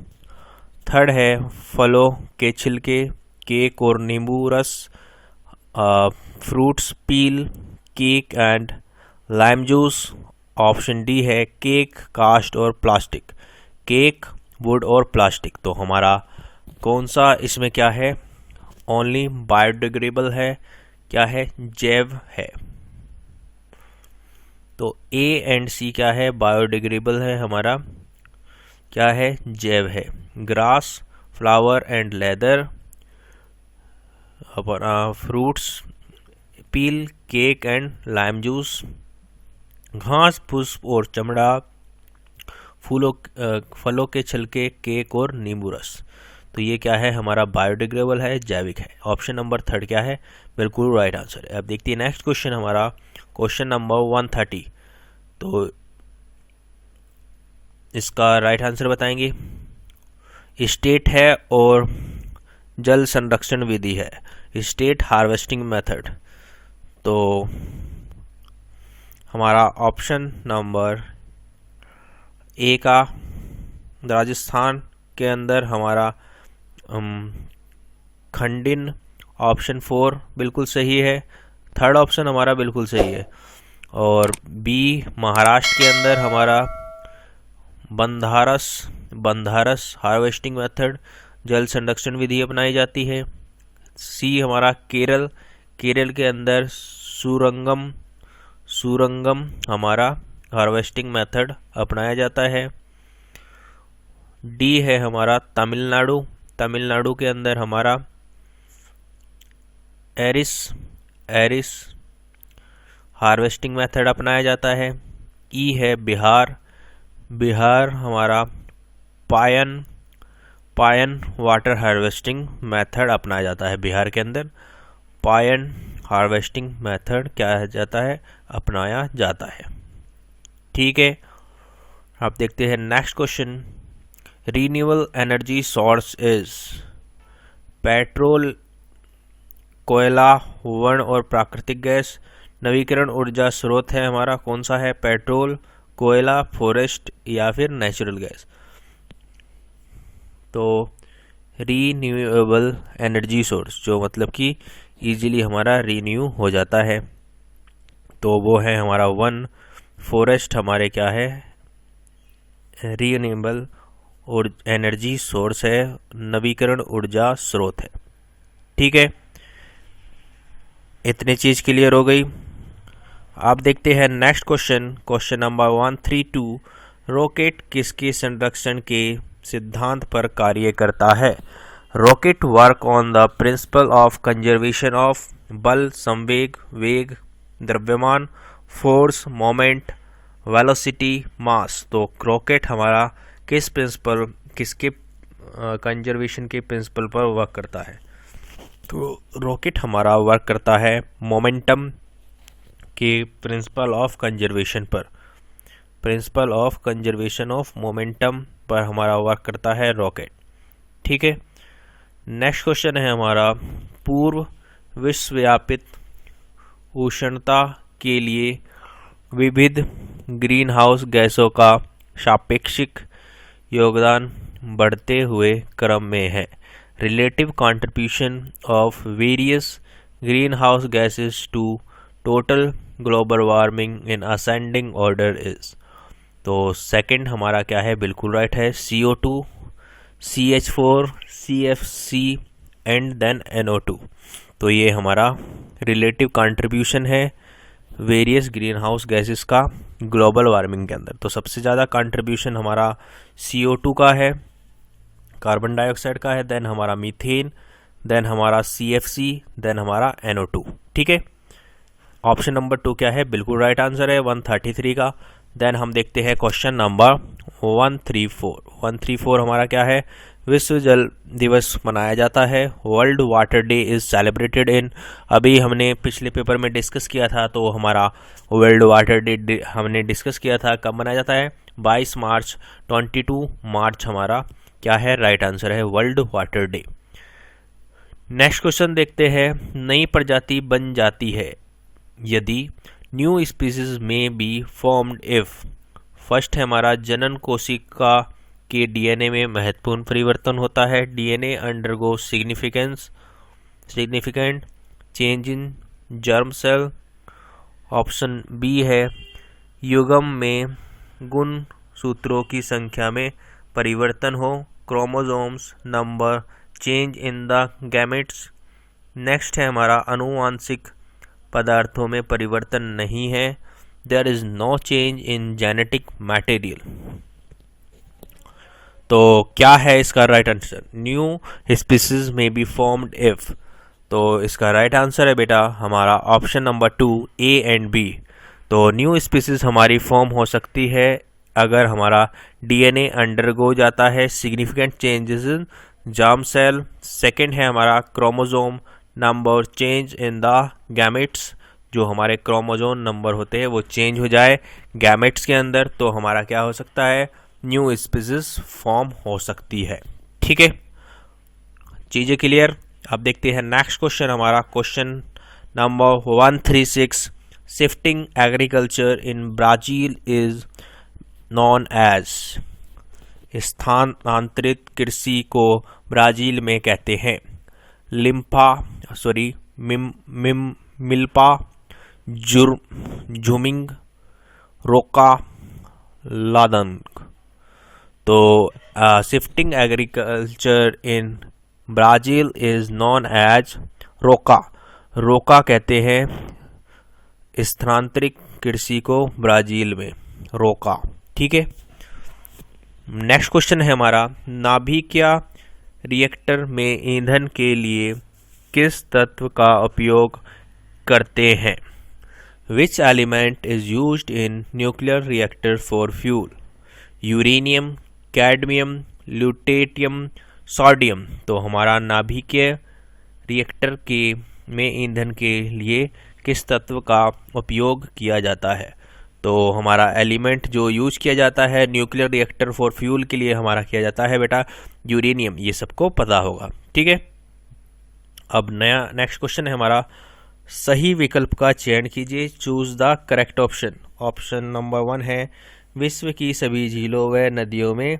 Third है फलों के छिलके, केक और नींबू रस, fruits peel, cake and lime juice. Option D है केक, कास्ट और प्लास्टिक, केक, वुड और प्लास्टिक। तो हमारा कौन सा इसमें क्या है? ओनली बायोडिग्रेडेबल है, क्या है? जैव है। तो ए एंड सी क्या है? बायोडिग्रेडेबल है हमारा, क्या है? जैव है। Grass, flower and leather, fruits peel, cake and lime juice. घास, पुष्प और चमड़ा, फलों के छिलके, केक और नींबू रस। तो ये क्या है? हमारा बायोडिग्रेडेबल है, जैविक है। ऑप्शन नंबर थर्ड क्या है? बिल्कुल राइट आंसर है। अब देखते हैं नेक्स्ट क्वेश्चन हमारा, क्वेश्चन नंबर 130। तो इसका राइट आंसर बताएंगे। स्टेट है और जल संरक्षण विधि है, स्टेट हार्वेस्टिंग मेथड। तो हमारा ऑप्शन नंबर ए का राजस्थान के अंदर हमारा खंडिन, ऑप्शन 4 बिल्कुल सही है। थर्ड ऑप्शन हमारा बिल्कुल सही है। और बी महाराष्ट्र के अंदर हमारा बंधारस हार्वेस्टिंग मेथड, जल संरक्षण विधि अपनाई जाती है। सी हमारा केरल के अंदर सूरंगम हमारा हार्वेस्टिंग मेथड अपनाया जाता है। डी है हमारा तमिलनाडु के अंदर हमारा एरिस हार्वेस्टिंग मेथड अपनाया जाता है। ई है बिहार हमारा पायन वाटर हार्वेस्टिंग मेथड अपनाया जाता है। बिहार के अंदर पायन हार्वेस्टिंग मेथड क्या जाता है? अपनाया जाता है। ठीक है, आप देखते हैं next question. Renewable energy source is petrol, कोयला, वन और प्राकृतिक गैस। नवीकरण ऊर्जा स्रोत है हमारा कौन सा है? पेट्रोल, कोयला, फॉरेस्ट या फिर नेचुरल गैस। तो रीन्यूएबल एनर्जी सोर्स जो मतलब कि इजीली हमारा रीन्यू हो जाता है, तो वो है हमारा वन। फॉरेस्ट हमारे क्या है? रीन्यूएबल और एनर्जी सोर्स है, नवीकरण ऊर्जा स्रोत है। ठीक है, इतनी चीज क्लियर हो गई। आप देखते हैं नेक्स्ट क्वेश्चन नंबर 132। रॉकेट किसके संरक्षण के सिद्धांत पर कार्य करता है? Rocket work on the principle of conservation of बल, संवेग, वेग, द्रव्यमान, फोर्स, मोमेंट, वेलोसिटी, मास। तो रॉकेट हमारा किसके कंजर्वेशन के प्रिंसिपल पर वर्क करता है? तो रॉकेट हमारा वर्क करता है मोमेंटम के प्रिंसिपल ऑफ कंजर्वेशन पर, principle of conservation of momentum पर हमारा वर्क करता है रॉकेट। ठीक है, नेक्स्ट क्वेश्चन है हमारा पूर्व विश्वव्यापित उष्णता के लिए विविध ग्रीन हाउस गैसों का सापेक्षिक योगदान बढ़ते हुए क्रम में है। Relative contribution of various green house gases to total global warming in ascending order is. तो सेकंड हमारा क्या है, बिल्कुल राइट है, CO2, CH4, CFC and then NO2। तो ये हमारा रिलेटिव कंट्रीब्यूशन है वेरियस ग्रीन हाउस गैसेस का ग्लोबल वार्मिंग के अंदर। तो सबसे ज़्यादा कंट्रीब्यूशन हमारा CO2 का है, कार्बन डाइऑक्साइड का है, देन हमारा मीथेन, देन हमारा CFC, देन हमारा NO2। ठीक है, ऑप्शन नंबर 2 क्या है, बिल्कुल राइट आंसर है 133 का। देन हम देखते हैं क्वेश्चन नंबर 134। 134 हमारा क्या है, विश्व जल दिवस मनाया जाता है। World water day is celebrated इन, अभी हमने पिछले पेपर में डिस्कस किया था, तो हमारा वर्ल्ड वाटर डे हमने डिस्कस किया था, कब मनाया जाता है, 22 मार्च। 22 मार्च हमारा क्या है, राइट आंसर है world water day. Next question देखते हैं, नई प्रजाति बन जाती है यदि न्यू स्पीसीज में बी फॉर्म्ड इफ। फर्स्ट है हमारा जनन कोशिका के डीएनए में महत्वपूर्ण परिवर्तन होता है। DNA undergo significant change in germ cell. Option B है युग्म में गुण सूत्रों की संख्या में परिवर्तन हो। Chromosomes number change in the gametes. Next है हमारा अनुवांशिक पदार्थों में परिवर्तन नहीं है। There is no change in genetic material. तो क्या है इसका राइट आंसर, न्यू स्पीसीज में बी फॉर्म्ड इफ। तो इसका राइट आंसर है बेटा हमारा option number 2 A and B। तो न्यू स्पीसीज हमारी फॉर्म हो सकती है अगर हमारा डीएनए अंडरगो जाता है significant changes in germ cell. Second है हमारा chromosome number change in the gametes, जो हमारे क्रोमोसोम नंबर होते हैं वो चेंज हो जाए गैमेट्स के अंदर, तो हमारा क्या हो सकता है, न्यू स्पीसीज फॉर्म हो सकती है। ठीक है, चीजें क्लियर। अब देखते हैं नेक्स्ट क्वेश्चन हमारा, question number 136। Shifting agriculture in Brazil is known as. स्थानांतरित कृषि को ब्राजील में कहते हैं मिल्पा, झूमिंग, रोका, लादंग। तो shifting agriculture in Brazil is known as रोका। रोका कहते हैं स्थानांतरित कृषि को ब्राजील में, रोका। ठीक है, नेक्स्ट क्वेश्चन है हमारा, नाभिकीय रिएक्टर में ईंधन के लिए किस तत्व का उपयोग करते हैं। Which element is used in nuclear reactor for fuel. Uranium, cadmium, lutetium, sodium. तो हमारा नाभिकीय रिएक्टर के में ईंधन के लिए किस तत्व का उपयोग किया जाता है। तो हमारा एलिमेंट जो यूज किया जाता है न्यूक्लियर रिएक्टर फॉर फ्यूल के लिए हमारा किया जाता है बेटा यूरेनियम, ये सबको पता होगा। ठीक है, अब नया नेक्स्ट क्वेश्चन है हमारा, सही विकल्प का चयन कीजिए, choose the correct option. Option number 1 है विश्व की सभी झीलों व नदियों में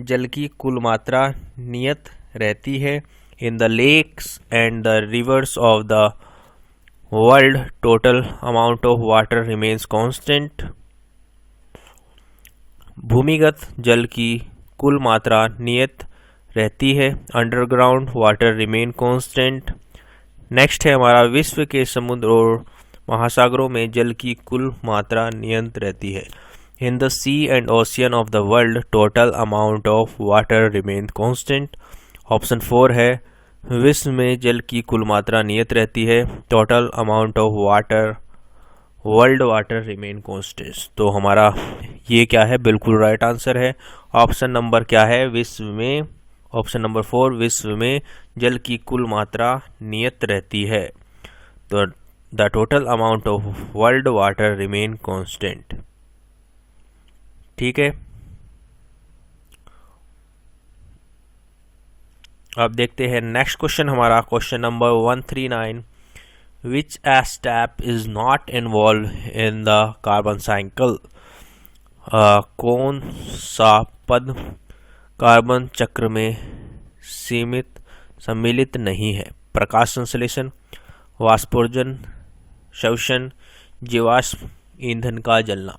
जल की कुल मात्रा नियत रहती है। In the lakes and the rivers of the world total amount of water remains constant. भूमिगत जल की कुल मात्रा नियत रहती है। Underground water remain constant. Next है हमारा, विश्व के समुद्र और महासागरों में जल की कुल मात्रा नियत रहती है। In the sea and ocean of the world total amount of water remain constant. Option 4 है विश्व में जल की कुल मात्रा नियत रहती है। Total amount of water world water remain constant. तो हमारा ये क्या है, बिल्कुल राइट आंसर है। ऑप्शन नंबर क्या है, विश्व में, ऑप्शन नंबर 4 विश्व में जल की कुल मात्रा नियत रहती है। तो the total amount of world water remain constant. ठीक है, अब देखते हैं नेक्स्ट क्वेश्चन हमारा, question number 139। Which step is not involved in the carbon cycle? कौन सा पद कार्बन चक्र में सीमित सम्मिलित नहीं है? प्रकाश संश्लेषण, वाष्पोर्जन, श्वसन, जीवाश्म ईंधन का जलना,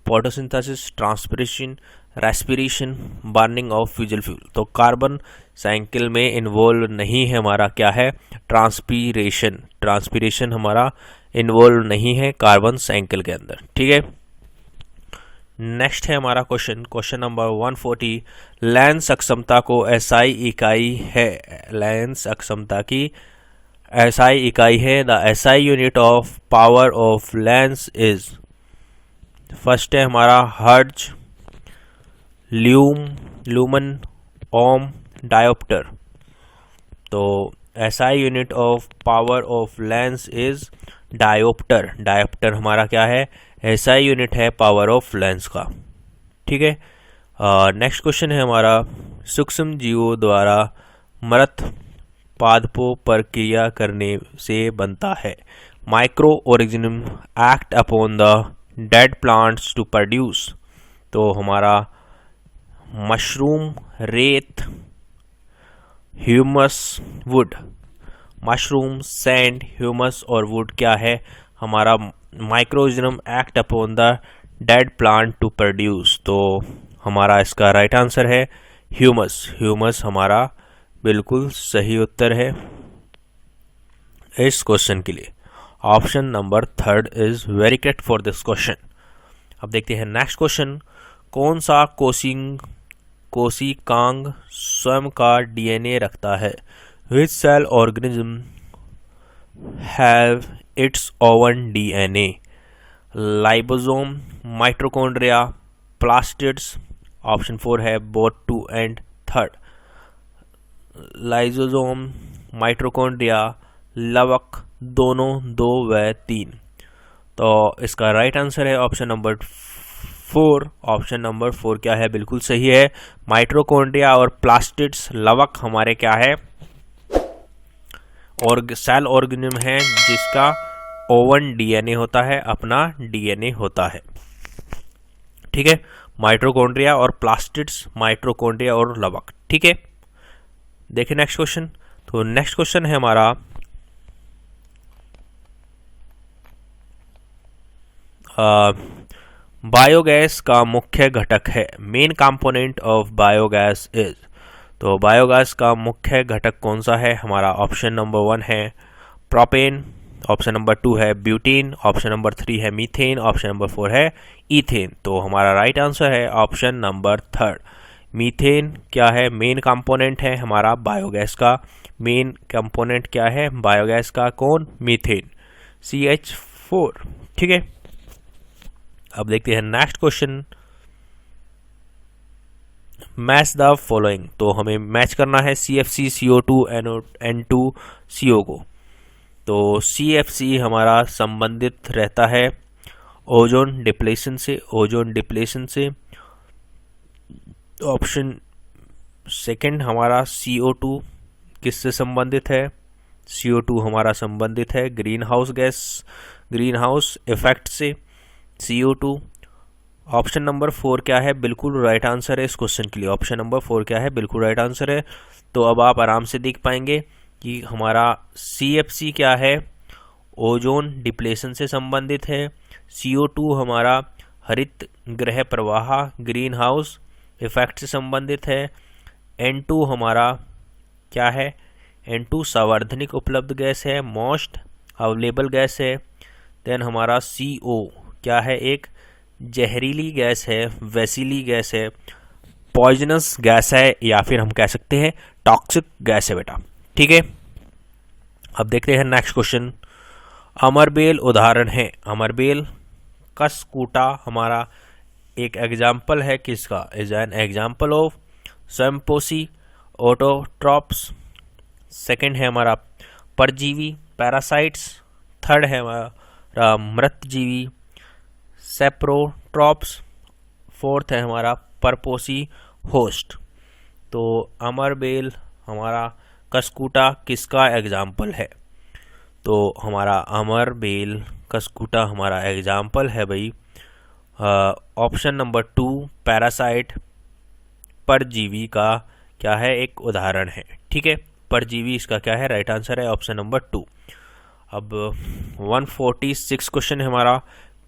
photosynthesis, transpiration, respiration, burning of fossil fuel. तो कार्बन साइकिल में इन्वॉल्व नहीं है हमारा क्या है? ट्रांसपिरेशन। ट्रांसपिरेशन हमारा इन्वॉल्व नहीं है कार्बन साइकिल के अंदर। ठीक है, नेक्स्ट है हमारा क्वेश्चन नंबर 140। लेंस अक्षमता को एसआई इकाई है। लेंस अक्षमता की एसआई इकाई है। The SI unit of power of lens is, first है हमारा हर्ट्ज, ल्यूमन, ओम, डायोप्टर। तो SI unit of power of lens is dioptre. Dioptre हमारा क्या है? एसआई यूनिट है पावर ऑफ लेंस का। ठीक है, नेक्स्ट क्वेश्चन है हमारा, सूक्ष्म जीवों द्वारा मृत पादपों पर क्रिया करने से बनता है। Microorganism act upon the dead plants to produce. तो हमारा मशरूम, रेत, humus, wood. Mushroom, sand, humus और वुड क्या है? हमारा microorganism act upon the dead plant to produce. तो हमारा इसका राइट आंसर है ह्यूमस। ह्यूमस हमारा बिल्कुल सही उत्तर है इस क्वेश्चन के लिए। Option number 3 is very correct for this question. अब देखते हैं नेक्स्ट क्वेश्चन। कौन सा कोशिकांग स्वयं का डीएनए रखता है? Which cell organism have its own DNA? Ribosome, mitochondria, plastids. Option 4 है बोथ 2 एंड 3। लाइसोसोम, माइटोकॉन्ड्रिया, लवक, दोनों, 2 व 3। तो इसका राइट आंसर है ऑप्शन नंबर 4। ऑप्शन नंबर 4 क्या है? बिल्कुल सही है। माइटोकॉन्ड्रिया और प्लास्टिड्स, लवक हमारे क्या है? और सेल ऑर्गेनिज्म है जिसका ओवन डीएनए होता है, अपना डीएनए होता है। ठीक है, माइटोकॉन्ड्रिया और प्लास्टिड्स, माइटोकॉन्ड्रिया और लवक। ठीक है, देखिए नेक्स्ट क्वेश्चन। तो नेक्स्ट क्वेश्चन है हमारा, बायोगैस का मुख्य घटक है। Main component of biogas is. तो बायोगैस का मुख्य घटक कौन सा है? हमारा ऑप्शन नंबर 1 है प्रोपेन, ऑप्शन नंबर 2 है ब्यूटेन, ऑप्शन नंबर 3 है मीथेन, ऑप्शन नंबर 4 है ईथेन। तो हमारा राइट आंसर है ऑप्शन नंबर 3। मीथेन क्या है? मेन कंपोनेंट है हमारा बायोगैस का। मेन कंपोनेंट क्या है बायोगैस का? कौन? Methane, CH4। ठीक है, अब देखते हैं next question. Match the following. तो हमें मैच करना है CFC, CO2, N2CO को। तो CFC हमारा संबंधित रहता है ओजोन डिप्लेशन से। ओजोन डिप्लेशन से ऑप्शन सेकंड हमारा CO2 किससे संबंधित है? CO2 हमारा संबंधित है green house gas, green house effect से, CO2। ऑप्शन नंबर 4 क्या है? बिल्कुल राइट आंसर है इस क्वेश्चन के लिए। ऑप्शन नंबर 4 क्या है? बिल्कुल राइट आंसर है। तो अब आप आराम से देख पाएंगे कि हमारा CFC क्या है? ओजोन डिप्लेशन से संबंधित है। CO2 हमारा हरित गृह प्रवाह, ग्रीन हाउस इफेक्ट से संबंधित है। N2 हमारा क्या है? N2 सार्वधानिक उपलब्ध गैस है, मोस्ट अवेलेबल गैस है। देन हमारा CO क्या है? एक जहरीली गैस है, वैसिली गैस है, पॉइजनस गैस है, या फिर हम कह सकते हैं टॉक्सिक गैस है बेटा। ठीक है, अब देखते हैं नेक्स्ट क्वेश्चन। अमरबेल उदाहरण है। अमरबेल कसकूटा हमारा एक एग्जाम्पल है किसका? इज एन एग्जाम्पल ऑफ सैम्पोसी ऑटोट्रॉप्स। सेकंड है हमारा परजीवी, पैरासाइट्स। थर्ड है हमारा मृतजीवी, सेप्रोट्रॉप्स। फोर्थ है हमारा परपोसी होस्ट। तो अमरबेल हमारा कसकूटा किसका एग्जाम्पल है? तो हमारा अमर बेल कस्कूटा हमारा एग्जाम्पल है भाई। ऑप्शन नंबर 2 पैरासाइट परजीवी का क्या है, एक उदाहरण है। ठीक है, परजीवी इसका क्या है, राइट आंसर है ऑप्शन नंबर 2। अब 146 क्वेश्चन है हमारा,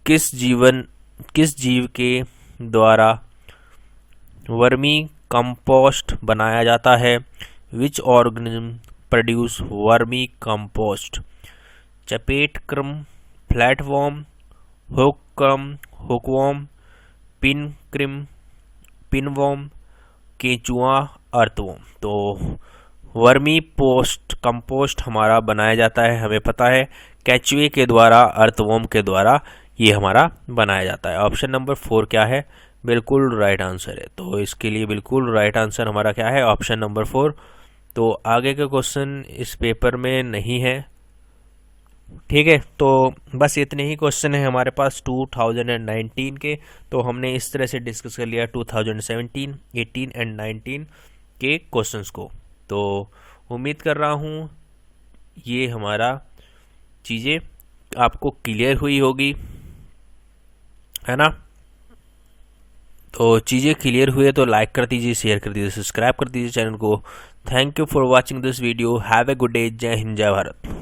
किस जीव के द्वारा वर्मी कंपोस्ट बनाया जाता है। Which organism produce vermicompost. चपेटक्रम, फ्लैटवर्म, हुकवर्म, पिनवर्म, केंचुआ, अर्थवर्म। तो वर्मी कंपोस्ट हमारा बनाया जाता है, हमें पता है, केंचुए के द्वारा, अर्थवर्म के द्वारा ये हमारा बनाया जाता है। ऑप्शन नंबर 4 क्या है, बिल्कुल राइट आंसर है। तो इसके लिए बिल्कुल राइट आंसर हमारा क्या है, ऑप्शन नंबर 4। तो आगे के क्वेश्चन इस पेपर में नहीं है। ठीक है, तो बस इतने ही क्वेश्चन है हमारे पास 2019 के। तो हमने इस तरह से डिस्कस कर लिया 2017, 18 एंड 19 के क्वेश्चंस को। तो उम्मीद कर रहा हूँ ये हमारा चीज़ें आपको क्लियर हुई होगी, है ना। तो चीज़ें क्लियर हुए तो लाइक कर दीजिए, शेयर कर दीजिए, सब्सक्राइब कर दीजिए चैनल को। Thank you for watching this video. Have a good day. जय हिंद, जय भारत।